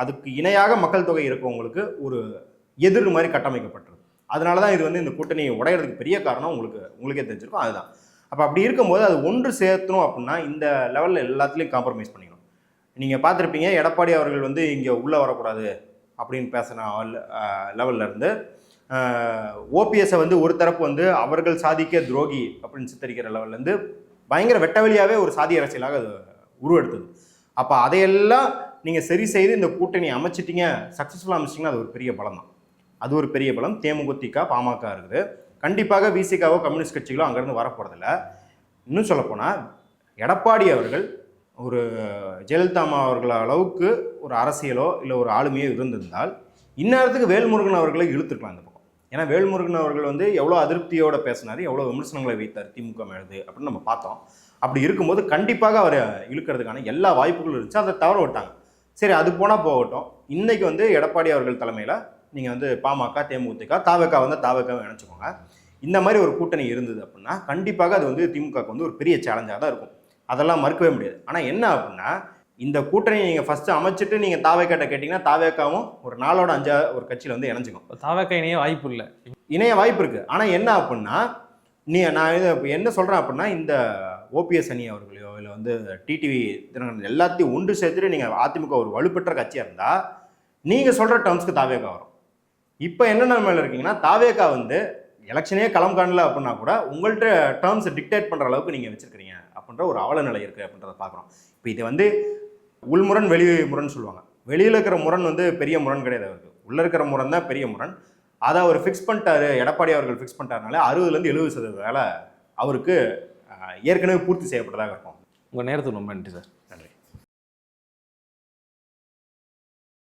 அதுக்கு இணையாக மக்கள் தொகை இருக்கவங்களுக்கு ஒரு எதிர் மாதிரி கட்டமைக்கப்பட்டிருக்கு. அதனால தான் இது வந்து இந்த கூட்டணி உடையிறதுக்கு பெரிய காரணம் உங்களுக்கே தெரிஞ்சிருக்கும். அதுதான். அப்போ அப்படி இருக்கும்போது அது ஒன்று சேர்த்தணும் அப்படின்னா இந்த லெவலில் எல்லாத்துலேயும் காம்ப்ரமைஸ் பண்ணிக்கணும். நீங்கள் பார்த்துருப்பீங்க, எடப்பாடி அவர்கள் வந்து இங்கே உள்ளே வரக்கூடாது அப்படின்னு பேசின லெவலில் இருந்து ஓபிஎஸ்ஸை வந்து ஒரு தரப்பு வந்து அவர்கள் சாதிக்க துரோகி அப்படின்னு சித்தரிக்கிற லெவல்லேருந்து பயங்கர வெட்ட வெளியாகவே ஒரு சாதி அரசியலாக அது உருவெடுத்தது. அப்போ அதையெல்லாம் நீங்கள் சரி செய்து இந்த கூட்டணி அமைச்சிட்டிங்க, சக்ஸஸ்ஃபுல்லாக அமைச்சிட்டிங்கன்னா அது ஒரு பெரிய பலம் தான். அது ஒரு பெரிய பலம். தேமுதிக, பாமக இருக்குது. கண்டிப்பாக விசிகாவோ கம்யூனிஸ்ட் கட்சிகளோ அங்கேருந்து வரப்போகிறதில்ல. இன்னும் சொல்லப்போனால் எடப்பாடி அவர்கள் ஒரு ஜெயலலிதா அம்மா அவர்கள் அளவுக்கு ஒரு அரசியலோ இல்லை ஒரு ஆளுமையோ இருந்திருந்தால் இந்நேரத்துக்கு வேல்முருகன் அவர்களை இழுத்துருக்கலாம் இந்த பக்கம். ஏன்னா வேல்முருகன் அவர்கள் வந்து எவ்வளோ அதிருப்தியோடு பேசினார், எவ்வளோ விமர்சனங்களை வைத்தார் திமுக மேலது அப்படின்னு நம்ம பார்த்தோம். அப்படி இருக்கும்போது கண்டிப்பாக அவர் இழுக்கிறதுக்கான எல்லா வாய்ப்புகளும் இருந்துச்சு. அதை தவற விட்டாங்க. சரி, அது போனால் போகட்டும். இன்றைக்கி வந்து எடப்பாடி அவர்கள் தலைமையில் நீங்கள் வந்து பாமக, தேமுதிக, தாவேகா வந்து தாவேகாவை நினச்சிக்கோங்க. இந்த மாதிரி ஒரு கூட்டணி இருந்தது அப்படின்னா கண்டிப்பாக அது வந்து திமுகவுக்கு வந்து ஒரு பெரிய சேலஞ்சாக தான் இருக்கும். அதெல்லாம் மறுக்கவே முடியாது. ஆனால் என்ன அப்படின்னா இந்த கூட்டணி நீங்கள் ஃபஸ்ட்டு அமைச்சிட்டு நீங்கள் தாவேக்காட்ட கேட்டிங்கன்னா தாவேக்காவும் ஒரு 4ஓட 5 ஒரு கட்சியில் வந்து இணைஞ்சிக்கும். தாவேக்கா இணைய வாய்ப்பு இல்லை. இணைய வாய்ப்பு இருக்குது. ஆனால் என்ன அப்படின்னா நான் இது என்ன சொல்கிறேன் அப்படின்னா இந்த ஓபிஎஸ் அணி அவர்களையோ இல்லை வந்து டிடிவி தினகரன் எல்லாத்தையும் ஒன்று சேர்த்துட்டு நீங்கள் அதிமுக ஒரு வலுப்பெற்ற கட்சியாக இருந்தால் நீங்கள் சொல்கிற டேர்ம்ஸ்க்கு தாவேக்கா வரும். இப்போ என்ன நிலைமையில் இருக்கீங்கன்னா தாவேக்கா வந்து எலெக்ஷனே களம் காணல அப்படின்னா கூட உங்கள்கிட்ட டேர்ம்ஸ் டிக்டேட் பண்ணுற அளவுக்கு நீங்கள் வச்சுருக்கிறீங்க அப்படின்ற ஒரு அவல நிலை இருக்குது அப்படின்றத பார்க்குறோம். இப்போ இது வந்து உள்முரண் வெளி முரண் சொல்லுவாங்க. வெளியில் இருக்கிற முரண் வந்து பெரிய முரண் கிடையாது, அவருக்கு உள்ளே இருக்கிற முரண் தான் பெரிய முரண். அதை அவர் ஃபிக்ஸ் பண்ணிட்டாரு, எடப்பாடி அவர்கள் ஃபிக்ஸ் பண்ணிட்டாருனால 60% 70% வேலை அவருக்கு ஏற்கனவே பூர்த்தி செய்யப்பட்டதாக இருக்கும். உங்கள் நேரத்துக்கு ரொம்ப நன்றி சார்.